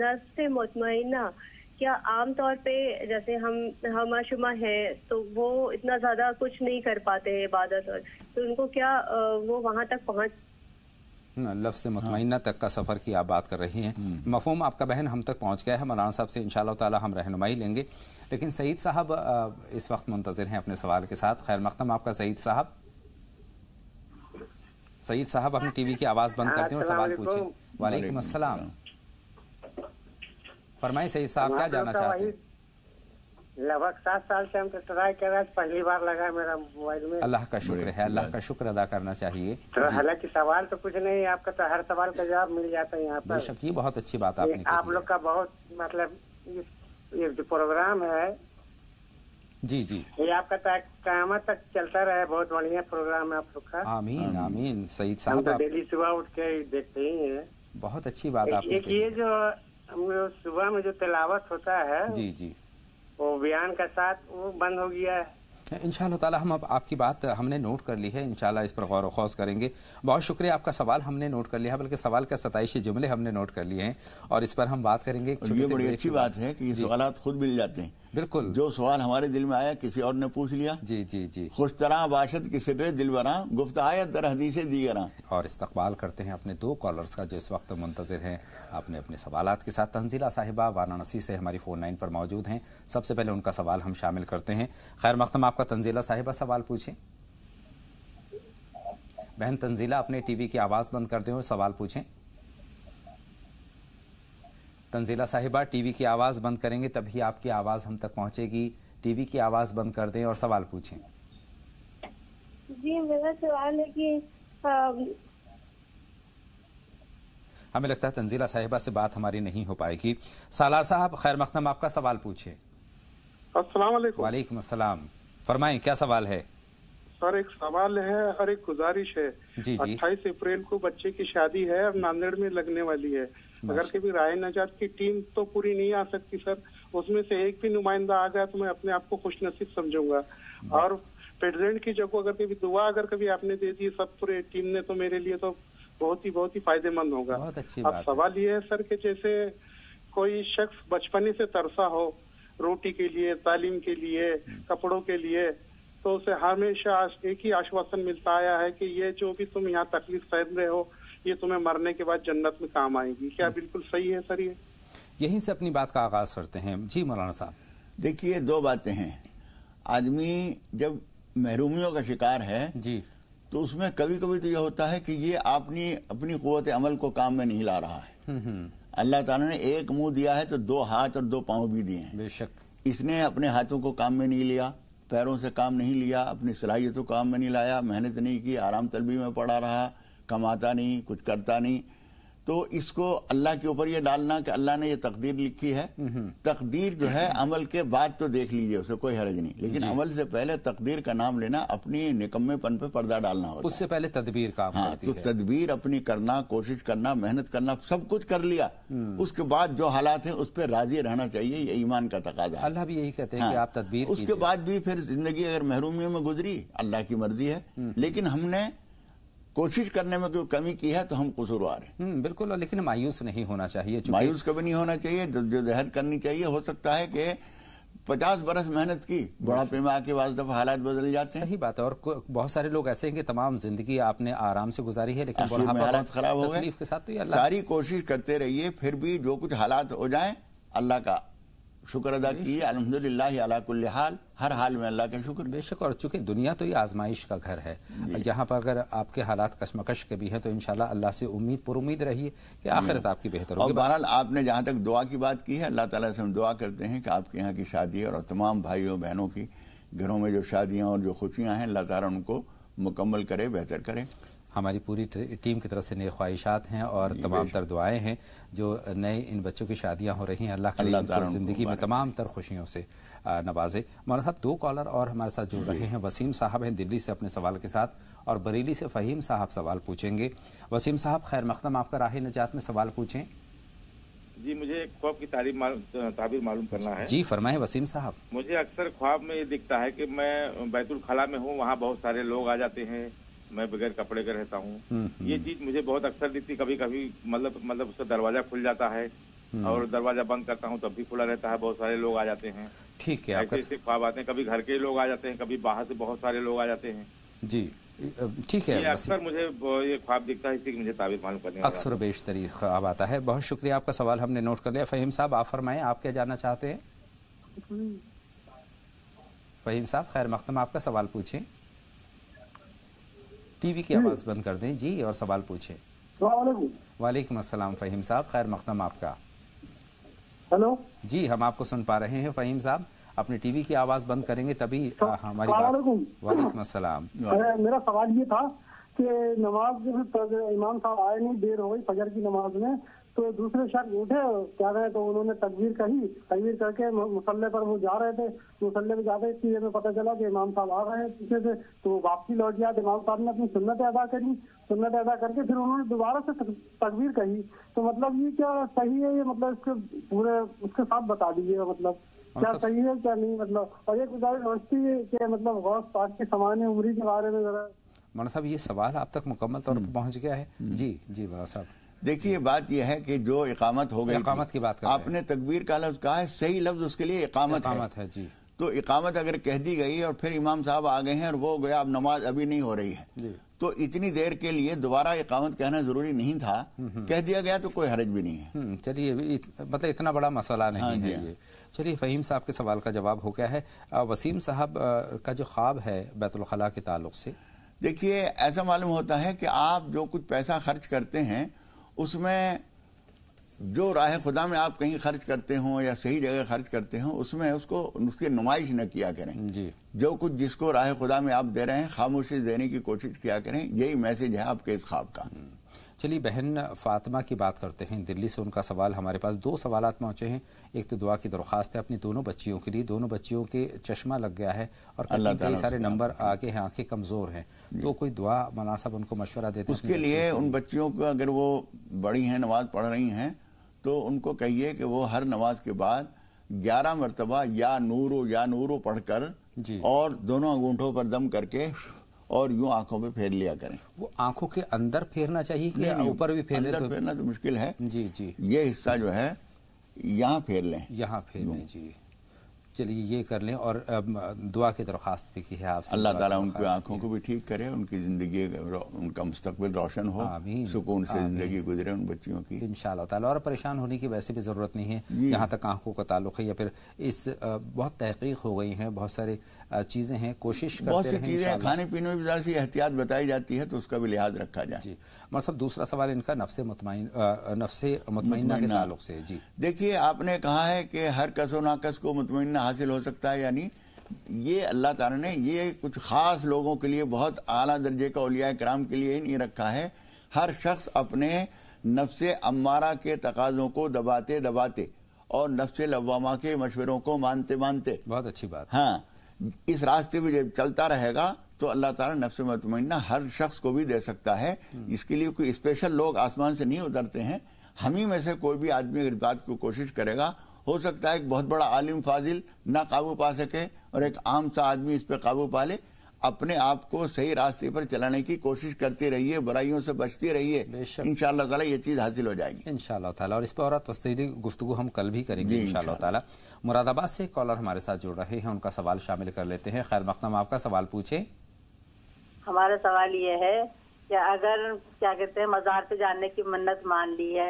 نفس مطمئنہ کیا عام طور پہ جیسے ہم شمع ہیں تو وہ اتنا زیادہ کچھ نہیں کر پاتے ہیں عبادت، اور تو ان کو کیا وہ وہاں تک پہنچ لفظ مطمئنہ تک کا سفر کی آپ بات کر رہی ہیں، مفہوم آپ کا بہن ہم تک پہنچ گیا ہے، مولانا صاحب سے انشاءاللہ تعالی ہم رہنمائی لیں گے۔ لیکن سعید صاحب اس وقت منتظر ہیں اپنے سوال کے ساتھ۔ خیر مقدم آپ کا سعید صاحب۔ سعید صاحب اپنی ٹی وی کی آواز بند کرتے ہیں اور سوال پوچھیں۔ وعلیکم السلام، فرمائیں سعید صاحب کیا جاننا چاہتے ہیں؟ لگ بھگ 7 سال سے ہم تو ٹرائی کر رہے ہیں، پہلی بار لگا میرا موبائل میں۔ اللہ کا شکر ہے، اللہ کا شکر ادا کرنا چاہیے۔ حالانکہ سوال تو کچھ نہیں، آپ کا تو ہر سوال کا جواب مل جاتا ہے یہاں پر۔ بے شک، یہ بہت اچھی بات آپ نے آپ لوگ کا بہت مطلب یہ جو پروگرام ہے جی جی یہ آپ کا قیامت تک چلتا رہے، بہت بڑھیا پروگرام ہے آپ لوگ کا۔ آمین آمین۔ سعید ہم صاحب تو ڈیلی صبح اٹھ کے دیکھتے ہی ہیں۔ بہت اچھی بات آپ نے ایک یہ جو صبح میں جو تلاوت ہوتا ہے جی جی وہ بیان کا ساتھ وہ بند ہو گیا ہے۔ انشاءاللہ تعالی ہم اب آپ کی بات ہم نے نوٹ کر لی ہے، انشاءاللہ اس پر غور و خوض کریں گے۔ بہت شکریہ، آپ کا سوال ہم نے نوٹ کر لیا، بلکہ سوال کا 27 جملے ہم نے نوٹ کر لیے ہیں اور اس پر ہم بات کریں گے۔ یہ بڑی اچھی بات ہے کہ یہ سوالات خود مل جاتے ہیں۔ بالکل، جو سوال ہمارے دل میں آیا کسی اور نے پوچھ لیا۔ جی جی جی خوش طرح باشد کی سر دل براں، گفت آیت در حدیث دیگراں۔ اور استقبال کرتے ہیں اپنے 2 کالرز کا جو اس وقت منتظر ہیں اپنے سوالات کے ساتھ۔ تنزیلہ صاحبہ وارانسی سے ہماری فون لائن پر موجود ہیں، سب سے پہلے ان کا سوال ہم شامل کرتے ہیں۔ خیر مقدم آپ کا تنزیلہ صاحبہ، سوال پوچھیں۔ بہن تنزیلہ اپنے ٹی وی کی آواز بند کر دیں اور سوال پوچھیں۔ تنزیلہ صاحبہ ٹی وی کی آواز بند کریں گے تبھی آپ کی آواز ہم تک پہنچے گی، ٹی وی کی آواز بند کر دیں اور سوال پوچھیں۔ جی میرا سوال ہے کہ ہمیں لگتا ہے تنزیلہ صاحبہ سے بات ہماری نہیں ہو پائے گی۔ سالار صاحب خیر مقدم آپ کا سوال پوچھیں۔ السلام علیکم۔ وعلیکم السلام، فرمائیں کیا سوال ہے؟ سر ایک سوال ہے اور ایک گزارش ہے۔ جی جی 28 اپریل کو بچے کی شادی ہے اور ناندیڑ میں لگنے والی ہے۔ اگر کبھی رائے نجات کی ٹیم تو پوری نہیں آ سکتی سر، اس میں سے ایک بھی نمائندہ آ گیا تو میں اپنے آپ کو خوش نصیب سمجھوں گا، اور پریزیڈنٹ کی جگہ اگر کبھی دعا اگر کبھی آپ نے دے دی سب پورے ٹیم نے تو میرے لیے تو بہت ہی فائدے مند ہوگا۔ بہت اچھی اب بات ہے۔ سوال یہ ہے سر کہ جیسے کوئی شخص بچپنے سے ترسا ہو روٹی کے لیے، تعلیم کے لیے، کپڑوں کے لیے، تو اسے ہمیشہ ایک ہی آشواسن ملتا آیا ہے کہ یہ جو بھی تم یہاں تکلیف سہن رہے ہو یہ تمہیں مرنے کے بعد جنت میں کام آئے گی۔ کیا بالکل صحیح ہے سر؟ یہیں سے اپنی بات کا آغاز کرتے ہیں۔ جی مولانا صاحب۔ دیکھیے 2 باتیں ہیں، آدمی جب محرومیوں کا شکار ہے جی تو اس میں کبھی کبھی تو یہ ہوتا ہے کہ یہ اپنی قوت عمل کو کام میں نہیں لا رہا ہے۔ اللہ تعالیٰ نے ایک منہ دیا ہے تو 2 ہاتھ اور 2 پاؤں بھی دیے ہیں۔ بے شک اس نے اپنے ہاتھوں کو کام میں نہیں لیا، پیروں سے کام نہیں لیا، اپنی صلاحیتوں کو کام میں نہیں لایا، محنت نہیں کی، آرام طلبی میں پڑا رہا، کماتا نہیں، کچھ کرتا نہیں، تو اس کو اللہ کے اوپر یہ ڈالنا کہ اللہ نے یہ تقدیر لکھی ہے. تقدیر جو ہے عمل کے بعد تو دیکھ لیجئے، اسے کوئی حرج نہیں، لیکن عمل سے پہلے تقدیر کا نام لینا اپنی نکمے پن پہ پردہ ڈالنا ہوتا ہے. اس سے پہلے تدبیر کام کرتی ہے. تو تدبیر اپنی کرنا، کوشش کرنا، محنت کرنا، سب کچھ کر لیا، اس کے بعد جو حالات ہیں اس پہ راضی رہنا چاہیے. یہ ایمان کا تقاضا ہے. اللہ بھی یہی کہتے ہیں کہ آپ تدبیر اس کے بعد بھی پھر زندگی اگر محرومیوں میں گزری، اللہ کی مرضی ہے، لیکن ہم نے کوشش کرنے میں کوئی کمی کی ہے تو ہم قصوروار ہیں. بالکل، لیکن مایوس نہیں ہونا چاہیے. مایوس کبھی نہیں ہونا چاہیے، جدوجہد کرنی چاہیے. ہو سکتا ہے کہ 50 برس محنت کی، بڑھاپے میں آ کے بعض دفعہ حالات بدل جاتے ہیں. صحیح بات ہے. اور بہت سارے لوگ ایسے ہیں کہ تمام زندگی آپ نے آرام سے گزاری ہے، لیکن حالات خراب ہو گئے. کے ساتھ تو ساری کوشش کرتے رہیے، پھر بھی جو کچھ حالات ہو جائیں اللہ کا شکر ادا کیجیے. الحمدللہ علی کل حال، ہر حال میں اللہ کا شکر. بے شک. اور چونکہ دنیا تو یہ آزمائش کا گھر ہے، یہاں پر اگر آپ کے حالات کشمکش کے بھی ہیں تو انشاءاللہ اللہ سے پر امید رہیے کہ آخرت آپ کی بہتر ہوگی. اور بہرحال آپ نے جہاں تک دعا کی بات کی ہے، اللہ تعالیٰ سے ہم دعا کرتے ہیں کہ آپ کے یہاں کی شادی اور تمام بھائیوں بہنوں کی گھروں میں جو شادیاں اور جو خوشیاں ہیں، اللہ تعالیٰ ان کو مکمل کرے، بہتر کرے. ہماری پوری ٹیم کی طرف سے نیک خواہشات ہیں اور تمام تر دعائیں ہیں. جو نئے ان بچوں کی شادیاں ہو رہی ہیں، اللہ تعالیٰ زندگی میں تمام تر خوشیوں سے نوازے. مولانا صاحب 2 کالر اور ہمارے ساتھ جڑ رہے ہیں. وسیم صاحب ہیں دلی سے اپنے سوال کے ساتھ، اور بریلی سے فہیم صاحب سوال پوچھیں گے. وسیم صاحب خیر مقدم، آپ کا راہ نجات میں سوال پوچھیں. جی، مجھے ایک خواب کی تعبیر معلوم کرنا ہے. جی فرمائیں وسیم صاحب. مجھے اکثر خواب میں یہ دکھتا ہے کہ میں بیت الخلاء میں ہوں، وہاں بہت سارے لوگ آ جاتے ہیں، میں بغیر کپڑے کے رہتا ہوں. یہ چیز مجھے بہت اکثر دکھتی. کبھی کبھی مطلب اس کا دروازہ کھل جاتا ہے اور دروازہ بند کرتا ہوں تب بھی کھلا رہتا ہے. بہت سارے لوگ آ جاتے ہیں. ٹھیک ہے. ایسے خواب آتے ہیں، کبھی گھر کے لوگ آ جاتے ہیں، کبھی باہر سے بہت سارے لوگ آ جاتے ہیں. جی ٹھیک ہے. اکثر مجھے یہ خواب دکھتا ہے، اس لیے مجھے تعبیر معلوم کرنے اکثر و بیشتر خواب آتا ہے. بہت شکریہ، آپ کا سوال ہم نے نوٹ کر لیا. فہیم صاحب آپ فرمائیں، آپ کیا جاننا چاہتے ہیں؟ فہیم صاحب خیر مقدم، آپ کا سوال پوچھیں. ٹی وی کی آواز بند کر دیں جی اور سوال پوچھیں. السلام علیکم. وعلیکم السلام فہیم صاحب، خیر مقدم آپ کا. ہلو جی ہم آپ کو سن پا رہے ہیں فہیم صاحب. اپنی ٹی وی کی آواز بند کریں گے تبھی ہماری بات. وعلیکم السلام. میرا سوال یہ تھا کہ نماز امام صاحب آئے نہیں، دیر ہو گئی فجر کی نماز میں، تو دوسرے شخص اٹھے کیا گئے تو انہوں نے تکبیر کر کے مصلی پر وہ جا رہے تھے. مصلی پہ جاتے اس لیے میں پتہ چلا کہ امام صاحب آ رہے ہیں پیچھے سے، تو وہ واپسی لوٹ گیا. امام صاحب نے اپنی سنت ادا کری، سنت ادا کر کے پھر انہوں نے دوبارہ سے تکبیر کہی. تو مطلب یہ کیا صحیح ہے؟ یہ مطلب اس کے پورے اس کے ساتھ بتا دیجیے گا، مطلب کیا صحیح ہے کیا نہیں. مطلب اور ایک گزارش ہوتی ہے کہ مطلب غوث پاک کے سامان عمری کے بارے میں ذرا. مولانا صاحب یہ سوال آپ تک مکمل طور پر پہنچ گیا ہے؟ جی مولانا صاحب. دیکھیے بات یہ ہے کہ جو اقامت ہو گئی، اقامت کی بات کر رہے ہیں، آپ نے تکبیر کا لفظ کہا ہے، صحیح لفظ اس کے لیے اقامت ہے. جی تو اقامت اگر کہہ دی گئی اور پھر امام صاحب آ گئے ہیں اور وہ گیا، اب نماز ابھی نہیں ہو رہی ہے، تو اتنی دیر کے لیے دوبارہ اقامت کہنا ضروری نہیں تھا. کہہ دیا گیا تو کوئی حرج بھی نہیں ہے. چلیے مطلب اتنا بڑا مسئلہ نہیں ہے یہ. چلیے فہیم صاحب کے سوال کا جواب ہو گیا ہے. وسیم صاحب کا جو خواب ہے بیت الخلاء کے تعلق سے، دیکھیے ایسا معلوم ہوتا ہے کہ آپ جو کچھ پیسہ خرچ کرتے ہیں اس میں جو راہ خدا میں آپ کہیں خرچ کرتے ہوں یا صحیح جگہ خرچ کرتے ہوں، اس میں اس کی نمائش نہ کیا کریں. جی جو کچھ جس کو راہ خدا میں آپ دے رہے ہیں خاموشی دینے کی کوشش کیا کریں. یہی میسج ہے آپ کے اس خواب کا. چلیے بہن فاطمہ کی بات کرتے ہیں دلی سے. ان کا سوال ہمارے پاس 2 سوالات پہنچے ہیں. ایک تو دعا کی درخواست ہے اپنی دونوں بچیوں کے لیے. دونوں بچیوں کے چشمہ لگ گیا ہے اور کئی سارے نمبر آگے ہیں، آنکھیں کمزور ہیں. تو کوئی دعا مولانا صاحب ان کو مشورہ دیتے ہیں اس کے لیے؟ ان بچیوں کو اگر وہ بڑی ہیں، نماز پڑھ رہی ہیں، تو ان کو کہیے کہ وہ ہر نماز کے بعد 11 مرتبہ یا نورو پڑھ کر اور دونوں انگوٹھوں پر دم کر کے اور یوں آنکھوں پہ پھیر لیا کریں. وہ آنکھوں کے اندر پھیرنا چاہیے کہ اوپر بھی پھیرنا؟ اندر پھیرنا تو مشکل ہے. جی یہ حصہ جو ہے یہاں پھیر لیں، یہاں پھیر لیں. جی چلیے یہ کر لیں. اور دعا کی درخواست بھی کی ہے آپ سے. اللہ تعالیٰ ان کی آنکھوں کو بھی ٹھیک کرے، ان کی زندگی، ان کا مستقبل روشن ہو، سکون سے زندگی گزرے ان بچیوں کی انشاءاللہ تعالیٰ. اور پریشان ہونے کی ویسے بھی ضرورت نہیں ہے جہاں تک آنکھوں کا تعلق ہے. یا پھر اس بہت تحقیق ہو گئی ہیں، بہت سارے چیزیں ہیں، کوشش کرتے رہیں. بہت سی چیزیں کھانے پینے میں بھی ذرا سی احتیاط بتائی جاتی ہے تو اس کا بھی لحاظ رکھا جائے. جی مطلب دوسرا سوال ان کا نفس مطمئنہ کے تعلق سے. جی دیکھیے آپ نے کہا ہے کہ ہر کس و ناقص کو مطمئنہ حاصل ہو سکتا ہے، یعنی یہ اللہ تعالیٰ نے یہ کچھ خاص لوگوں کے لیے، بہت اعلیٰ درجے کا اولیاء کرام کے لیے ہی نہیں رکھا ہے، ہر شخص اپنے نفس امارہ کے تقاضوں کو دباتے دباتے اور نفس لوامہ کے مشوروں کو مانتے مانتے، بہت اچھی بات، ہاں، اس راستے پہ جب چلتا رہے گا تو اللہ تعالیٰ نفس مطمئنہ ہر شخص کو بھی دے سکتا ہے۔ اس کے لیے کوئی اسپیشل لوگ آسمان سے نہیں اترتے ہیں، ہم ہی میں سے کوئی بھی آدمی اگر بات کی کوشش کرے گا، ہو سکتا ہے ایک بہت بڑا عالم فاضل نہ قابو پا سکے اور ایک عام سا آدمی اس پہ قابو پا لے۔ اپنے آپ کو صحیح راستے پر چلانے کی کوشش کرتے رہیے، برائیوں سے بچتے رہیے، انشاءاللہ تعالیٰ یہ چیز حاصل ہو جائے گی انشاءاللہ تعالیٰ۔ اور اس پہ اور تفصیلی گفتگو ہم کل بھی کریں گے انشاءاللہ تعالیٰ۔ مراد آباد سے ایک کالر ہمارے ساتھ جڑ رہے ہیں، ان کا سوال شامل کر لیتے ہیں۔ خیر مقدم، آپ کا سوال پوچھیں۔ ہمارا سوال یہ ہے کہ اگر کیا کہتے ہیں مزار پہ جانے کی منت مان لی ہے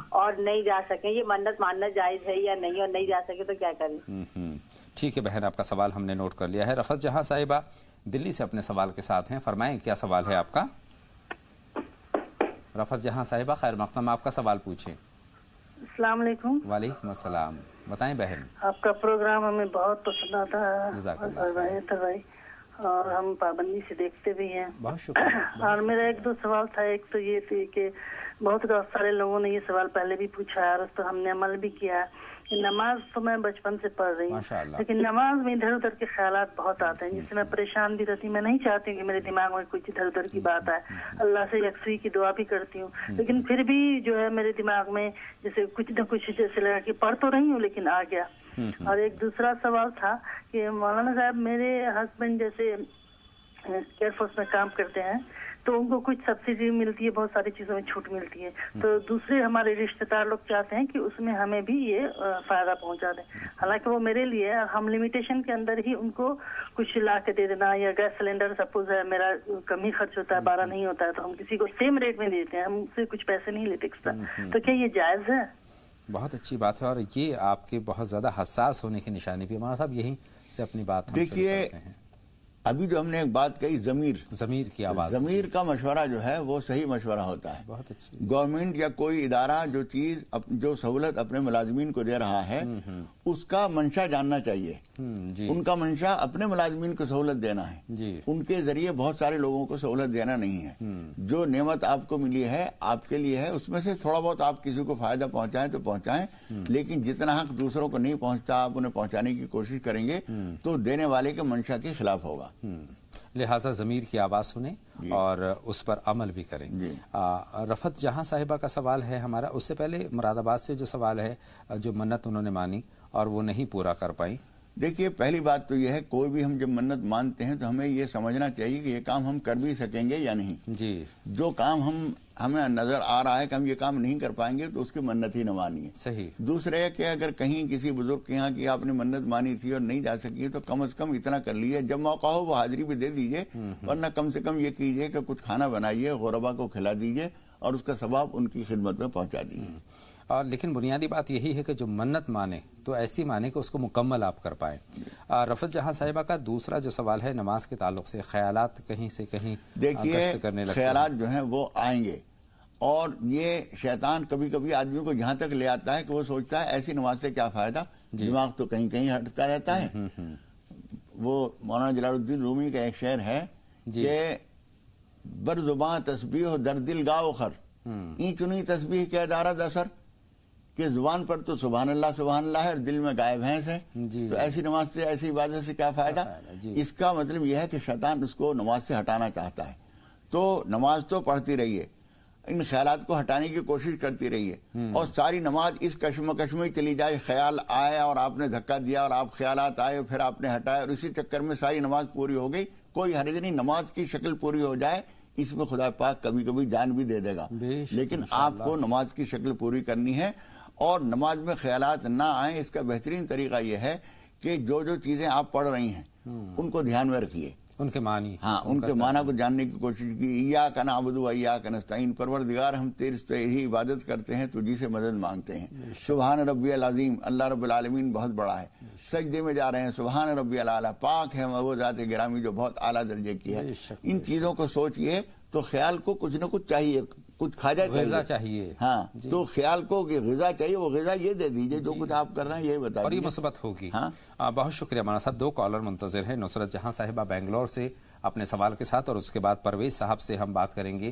اور نہیں جا سکیں، یہ منت ماننا جائز ہے یا نہیں، اور نہیں جا سکے تو کیا کریں؟ ٹھیک ہے بہن، آپ کا سوال ہم نے نوٹ کر لیا ہے۔ رفعت جہاں صاحبہ دلی سے اپنے سوال کے ساتھ ہیں، فرمائیں کیا سوال ہے آپ کا؟ رفعت جہاں صاحبہ خیر مقدم، آپ کا سوال پوچھیں۔ السلام علیکم۔ وعلیکم السلام، بتائیں بہن۔ آپ کا پروگرام ہمیں بہت پسند آتا ہے جزاک اللہ بھائی، اور ہم پابندی سے دیکھتے بھی ہیں۔ بہت شکریہ۔ اور میرا ایک دو سوال تھا، ایک تو یہ تھی کہ بہت سارے لوگوں نے یہ سوال پہلے بھی پوچھا ہے اور اس پر ہم نے عمل بھی کیا ہے کہ نماز تو میں بچپن سے پڑھ رہی ہوں، لیکن نماز میں ادھر ادھر کے خیالات بہت آتے ہیں جس سے میں پریشان بھی رہتی ہوں۔ میں نہیں چاہتی کہ میرے دماغ میں کچھ ادھر ادھر کی بات آئے، اللہ سے یکسوئی کی دعا بھی کرتی ہوں، لیکن پھر بھی جو ہے میرے دماغ میں جیسے کچھ نہ کچھ جیسے لگا کہ پڑھ تو رہی ہوں لیکن آ گیا۔ اور ایک دوسرا سوال تھا کہ مولانا صاحب میرے ہسبینڈ جیسے ایئر فورس میں کام کرتے ہیں تو ان کو کچھ سبسڈی ملتی ہے، بہت ساری چیزوں میں چھوٹ ملتی ہے، تو دوسرے ہمارے رشتہ دار لوگ چاہتے ہیں کہ اس میں ہمیں بھی یہ فائدہ پہنچا دیں، حالانکہ وہ میرے لیے ہم لمیٹیشن کے اندر ہی ان کو کچھ لا کے دے دینا، یا گیس سلنڈر سپوز ہے میرا کم ہی خرچ ہوتا ہے، 12 نہیں ہوتا ہے، تو ہم کسی کو سیم ریٹ میں دیتے ہیں، ہم اس سے کچھ پیسے نہیں لیتے ایکسٹرا، تو کیا یہ جائز ہے؟ بہت اچھی بات ہے، اور یہ آپ کے بہت زیادہ حساس ہونے کی نشانی بھی ہے مولانا صاحب، یہیں سے اپنی بات ہم شروع کرتے ہیں۔ ابھی جو ہم نے ایک بات کہی ضمیر کی آواز، ضمیر کا مشورہ جو ہے وہ صحیح مشورہ ہوتا ہے۔ بہت اچھی گورنمنٹ یا کوئی ادارہ جو سہولت اپنے ملازمین کو دے رہا ہے اس کا منشا جاننا چاہیے، ان کا منشا اپنے ملازمین کو سہولت دینا ہے، ان کے ذریعے بہت سارے لوگوں کو سہولت دینا نہیں ہے۔ جو نعمت آپ کو ملی ہے آپ کے لیے ہے، اس میں سے تھوڑا بہت آپ کسی کو فائدہ پہنچائیں تو پہنچائیں، لیکن جتنا حق دوسروں کو نہیں پہنچتا آپ انہیں پہنچانے کی کوشش کریں گے تو دینے والے کے منشا کے خلاف ہوگا۔ لہٰذا ضمیر کی آواز سنیں اور اس پر عمل بھی کریں۔ رفعت جہاں صاحبہ کا سوال ہے ہمارا، اس سے پہلے مراد آباد سے جو سوال ہے، جو منت انہوں نے مانی اور وہ نہیں پورا کر پائیں۔ دیکھیے پہلی بات تو یہ ہے کوئی بھی ہم جب منت مانتے ہیں تو ہمیں یہ سمجھنا چاہیے کہ یہ کام ہم کر بھی سکیں گے یا نہیں۔ جو کام ہمیں نظر آ رہا ہے کہ ہم یہ کام نہیں کر پائیں گے تو اس کی منت ہی نہ مانیے۔ صحیح۔ دوسرے کہ اگر کہیں کسی بزرگ کے یہاں کی آپ نے منت مانی تھی اور نہیں جا سکی تو کم از کم اتنا کر لیجیے، جب موقع ہو وہ حاضری بھی دے دیجیے، ورنہ کم سے کم یہ کیجیے کہ کچھ کھانا بنائیے، غربا کو کھلا دیجیے اور اس کا ثواب ان کی خدمت میں پہنچا دیجیے۔ اور لیکن بنیادی بات یہی ہے کہ جو منت مانے تو ایسی مانے کہ اس کو مکمل آپ کر پائیں۔ رفعت جہاں صاحبہ کا دوسرا جو سوال ہے نماز کے تعلق سے، خیالات کہیں سے کہیں دیکھیے خیالات جو ہیں وہ آئیں گے، اور یہ شیطان کبھی کبھی آدمی کو جہاں تک لے آتا ہے کہ وہ سوچتا ہے ایسی نماز سے کیا فائدہ، دماغ تو کہیں کہیں ہٹتا رہتا ہے۔ وہ مولانا جلال الدین رومی کا ایک شعر ہے کہ بر زباں تسبیح و در دل گاؤ خر، این چنی تسبیح کے دارد اثر، کہ زبان پر تو سبحان اللہ ہے اور دل میں گائے بھینس ہے، تو ایسی نماز سے ایسی عبادت سے کیا فائدہ؟ اس کا مطلب یہ ہے کہ شیطان اس کو نماز سے ہٹانا چاہتا ہے۔ تو نماز تو پڑھتی رہیے، ان خیالات کو ہٹانے کی کوشش کرتی رہیے، اور ساری نماز اس کشمکش میں چلی جائے، خیال آئے اور آپ نے دھکا دیا اور آپ خیالات آئے اور پھر آپ نے ہٹائے اور اسی چکر میں ساری نماز پوری ہو گئی، کوئی حرج نہیں، نماز کی شکل پوری ہو جائے، اس میں خدا پاک کبھی کبھی جان بھی دے دے گا، لیکن آپ کو نماز کی شکل پوری کرنی ہے۔ اور نماز میں خیالات نہ آئیں، اس کا بہترین طریقہ یہ ہے کہ جو چیزیں آپ پڑھ رہی ہیں ان کو دھیان میں رکھیے، ان کے معنی، ان کے معنی کو جاننے کی کوشش کی۔ ایاک نعبد و ایاک نستعین، پروردگار ہم تیری ہی عبادت کرتے ہیں، تجھی سے مدد مانگتے ہیں۔ سبحان ربی العظیم، اللہ رب العالمین بہت بڑا ہے، سجدے میں جا رہے ہیں، سبحان ربی الاعلیٰ، پاک ہے وہ ذات گرامی جو بہت اعلیٰ درجے کی ہے۔ ان چیزوں کو سوچئے تو خیال کو کچھ نہ کچھ چاہیے، کچھ کھاجا چاہیے، ہاں تو خیال کو کہ غذا چاہیے، وہ غذا یہ دے دیجئے، جو کچھ آپ کر رہے ہیں یہی بتا دیجئے، اور یہ مثبت ہوگی۔ بہت شکریہ مولانا صاحب۔ 2 کالر منتظر ہیں، نصرت جہاں صاحبہ بنگلور سے اپنے سوال کے ساتھ، اور اس کے بعد پرویز صاحب سے ہم بات کریں گے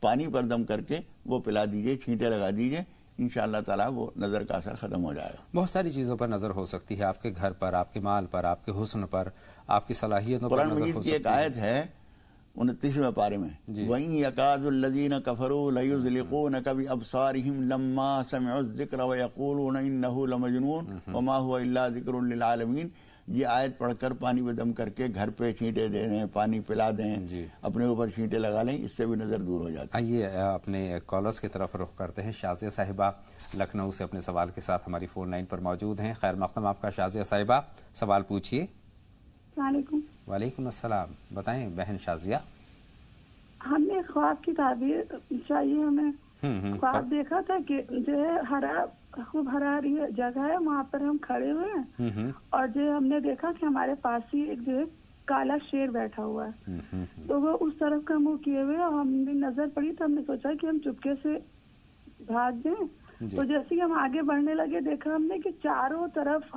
پانی پر دم کر کے وہ پلا دیجئے، چھینٹے لگا دیجئے، انشاءاللہ تعالیٰ وہ نظر کا اثر ختم ہو جائے گا۔ بہت ساری چیزوں پر نظر ہو سکتی ہے، آپ کے گھر پر، آپ کے مال پر، آپ کے حسن پر، آپ کی صلاحیتوں پر قرآن نظر ہو مجید سکتی کی ایک آیت ہے 29ویں پارے میں، وَإِن يَكَادُ الَّذِينَ كَفَرُوا لَيُزْلِقُونَكَ بِأَبْصَارِهِمْ لَمَّا سَمِعُوا الذِّكْرَ وَيَقُولُونَ إِنَّهُ لَمَجْنُونٌ وَمَا هُوَ إِلَّا ذِكْرٌ لِلْعَالَمِينَ۔ یہ آیت پڑھ کر پانی میں دم کر کے گھر پہ چھینٹے دے دیں، پانی پلا دیں، اپنے اوپر چھینٹے لگا لیں، اس سے بھی نظر دور ہو جاتی ہے۔ آئیے اپنے کالرز کی طرف رخ کرتے ہیں۔ شازیہ صاحبہ لکھنؤ سے اپنے سوال کے ساتھ ہماری فون لائن پر موجود ہیں۔ خیر مقدم آپ کا شازیہ صاحبہ، سوال پوچھیے۔ السلام علیکم۔ وعلیکم السلام، بتائیں بہن شازیہ۔ ہم نے خواب کی تعبیر چاہیے ہمیں۔ خواب دیکھا تھا کہ جو ہے خوب ہراری جگہ ہے، وہاں پر ہم کھڑے ہوئے ہیں، اور جو ہم نے دیکھا کہ ہمارے پاس ہی ایک جو ہے کالا شیر بیٹھا ہوا ہے، تو وہ اس طرف کا منہ کیے ہوئے، اور ہم نے نظر پڑی تو ہم نے سوچا کہ ہم چپکے سے بھاگ جائیں۔ تو جیسے ہی ہم آگے بڑھنے لگے دیکھا ہم نے کہ چاروں طرف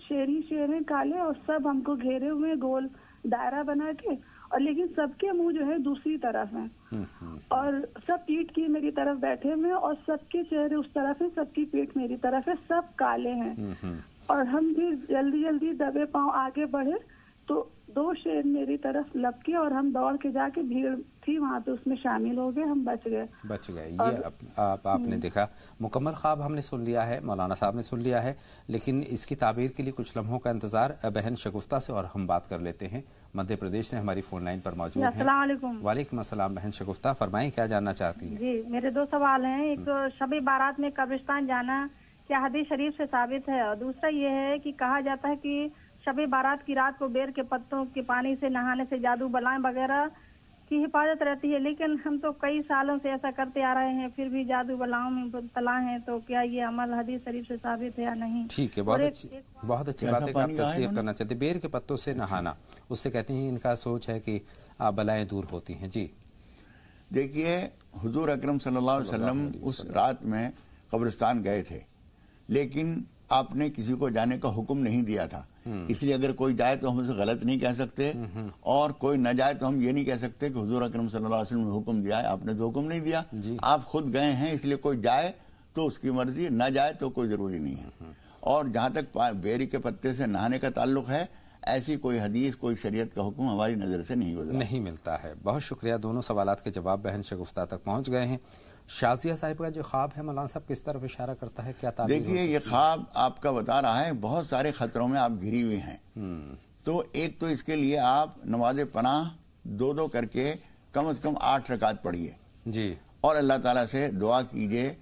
شیر ہی شیر ہیں کالے، اور سب ہم کو گھیرے ہوئے گول دائرہ بنا کے، اور لیکن سب کے منہ جو ہے دوسری طرف ہیں، اور سب پیٹھ کی میری طرف بیٹھے ہوئے، اور سب کے چہرے اس طرف ہیں، سب کی پیٹھ میری طرف ہے، سب کالے ہیں۔ اور ہم بھی جلدی جلدی دبے پاؤں آگے بڑھے تو 2 شیر میری طرف لپکے، اور ہم دوڑ کے جا کے بھیڑ تھی وہاں پہ اس میں شامل ہو گئے، ہم بچ گئے۔ یہ آپ نے دیکھا، مکمل خواب ہم نے سن لیا ہے، مولانا صاحب نے سن لیا ہے، لیکن اس کی تعبیر کے لیے کچھ لمحوں کا انتظار بہن شگفتہ سے اور ہم بات کر لیتے ہیں، مدھیہ پردیش سے ہماری فون لائن پر موجود ہیں۔ السلام علیکم۔ وعلیکم السلام بہن شگفتہ، فرمائیں کیا جاننا چاہتی ہیں؟ جی میرے 2 سوال ہیں، ایک تو شب بارات میں قبرستان جانا کیا حدیث شریف سے ثابت ہے، اور دوسرا یہ ہے کہ کہا جاتا ہے کہ شب بارات کی رات کو بیر کے پتوں کے پانی سے نہانے سے جادو بلائیں وغیرہ کی حفاظت رہتی ہے، لیکن ہم تو کئی سالوں سے ایسا کرتے آ رہے ہیں، پھر بھی جادو بلاؤں میں مبتلا ہیں، تو کیا یہ عمل حدیث شریف سے ثابت ہے یا نہیں؟ ٹھیک ہے، بہت اچھی بات ہے کہ آپ تصدیق کرنا چاہتے ہیں۔ بیر کے پتوں سے نہانا، اس سے کہتے ہیں ان کا سوچ ہے کہ بلائیں دور ہوتی ہیں۔ جی دیکھیے، حضور اکرم صلی اللہ علیہ وسلم اس رات میں قبرستان گئے تھے، لیکن آپ نے کسی کو جانے کا حکم نہیں دیا تھا، اس لیے اگر کوئی جائے تو ہم اسے غلط نہیں کہہ سکتے، اور کوئی نہ جائے تو ہم یہ نہیں کہہ سکتے کہ حضور اکرم صلی اللہ علیہ وسلم نے حکم دیا ہے، آپ نے تو حکم نہیں دیا، آپ خود گئے ہیں، اس لیے کوئی جائے تو اس کی مرضی، نہ جائے تو کوئی ضروری نہیں ہے۔ اور جہاں تک بیری کے پتے سے نہانے کا تعلق ہے، ایسی کوئی حدیث، کوئی شریعت کا حکم ہماری نظر سے نہیں ملتا ہے۔ بہت شکریہ، دونوں سوالات کے جواب بہن شگفتہ تک پہنچ گئے ہیں۔ شازیہ صاحب کا جو خواب ہے مولانا صاحب کس طرف اشارہ کرتا ہے، کیا تعبیر؟ دیکھیے، یہ خواب آپ کا بتا رہا ہے بہت سارے خطروں میں آپ گھری ہوئی ہیں، تو ایک تو اس کے لیے آپ نماز پناہ 2 کر کے کم از کم 8 رکعت پڑھیے جی، اور اللہ تعالیٰ سے دعا کیجئے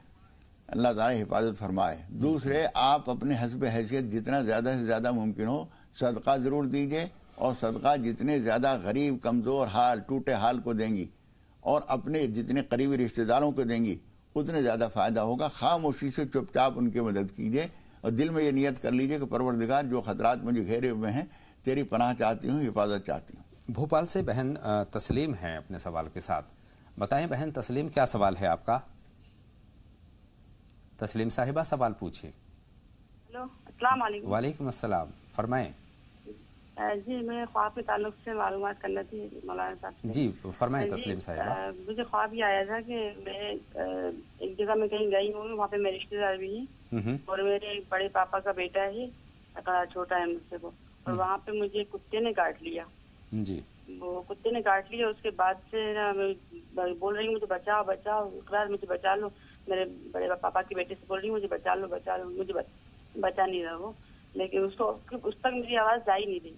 اللہ تعالیٰ حفاظت فرمائے۔ دوسرے، آپ اپنے حسب حیثیت جتنا زیادہ سے زیادہ ممکن ہو صدقہ ضرور دیجئے، اور صدقہ جتنے زیادہ غریب، کمزور حال، ٹوٹے حال کو دیں گی، اور اپنے جتنے قریبی رشتہ داروں کو دیں گی، اتنے زیادہ فائدہ ہوگا۔ خاموشی سے چپ چاپ ان کی مدد کیجئے، اور دل میں یہ نیت کر لیجئے کہ پروردگار، جو خطرات مجھے گھیرے ہوئے ہیں، تیری پناہ چاہتی ہوں، حفاظت چاہتی ہوں۔ بھوپال سے بہن تسلیم ہیں اپنے سوال کے ساتھ، بتائیں بہن تسلیم کیا سوال ہے آپ کا؟ تسلیم صاحبہ سوال پوچھیے۔ ہلو، السلام علیکم۔ وعلیکم السلام، فرمائیں۔ جی میں خواب کے تعلق سے معلومات کرنا تھی مولانا صاحب سے۔ جی فرمائیں تسلیم صاحبہ۔ مجھے خواب یہ آیا تھا کہ میں ایک جگہ میں کہیں گئی ہوں، وہاں پہ میرے رشتے دار بھی ہیں، اور میرے بڑے پاپا کا بیٹا ہے، چھوٹا ہے مجھ سے وہ، اور وہاں پہ مجھے کتے نے کاٹ لیا۔ جی وہ کتے نے کاٹ لیا، اس کے بعد سے بول رہی ہوں مجھے بچاؤ بچاؤ، اقرار مجھے بچا لو، میرے بڑے پاپا کے بیٹے سے بول رہی ہوں مجھے بچا لو بچا لو، مجھے بچا نہیں رہا وہ، لیکن اس تک میری آواز جا ہی نہیں رہی،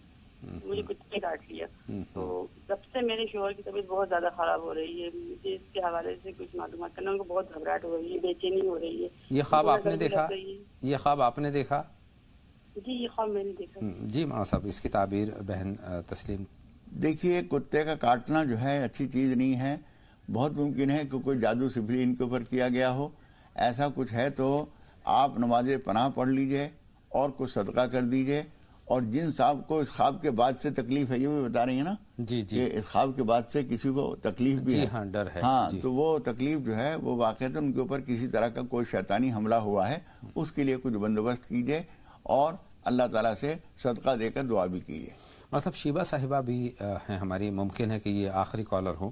مجھے کتے نے کاٹ لیا۔ تو جب سے میرے شوہر کی طبیعت بہت زیادہ خراب ہو رہی ہے، مجھے اس کے حوالے سے کچھ معلومات کرنا، ان کو بہت گھبراہٹ ہو رہی ہے، بے چینی ہو رہی ہے۔ یہ خواب آپ نے دیکھا؟ یہ خواب آپ نے دیکھا؟ جی یہ خواب میں نے دیکھا۔ جی مولانا صاحب اس کی تعبیر بہن تسلیم۔ دیکھیے، کتے کا کاٹنا جو ہے اچھی چیز نہیں ہے، بہت ممکن ہے کہ کوئی جادو سفری ان کے اوپر کیا گیا ہو، ایسا کچھ ہے تو آپ نماز پناہ پڑھ لیجئے اور کچھ صدقہ کر دیجئے، اور جن صاحب کو اس خواب کے بعد سے تکلیف ہے، یہ بھی بتا رہی ہیں نا جی کہ اس خواب کے بعد سے کسی کو تکلیف بھی ہے، ہاں ڈر ہے، ہاں تو وہ تکلیف جو ہے وہ واقعتاً ان کے اوپر کسی طرح کا کوئی شیطانی حملہ ہوا ہے، اس کے لیے کچھ بندوبست کیجئے اور اللہ تعالیٰ سے صدقہ دے کر دعا بھی کیجئے۔ مطلب شیبہ صاحبہ بھی ہیں ہماری، ممکن ہے کہ یہ آخری کالر ہوں۔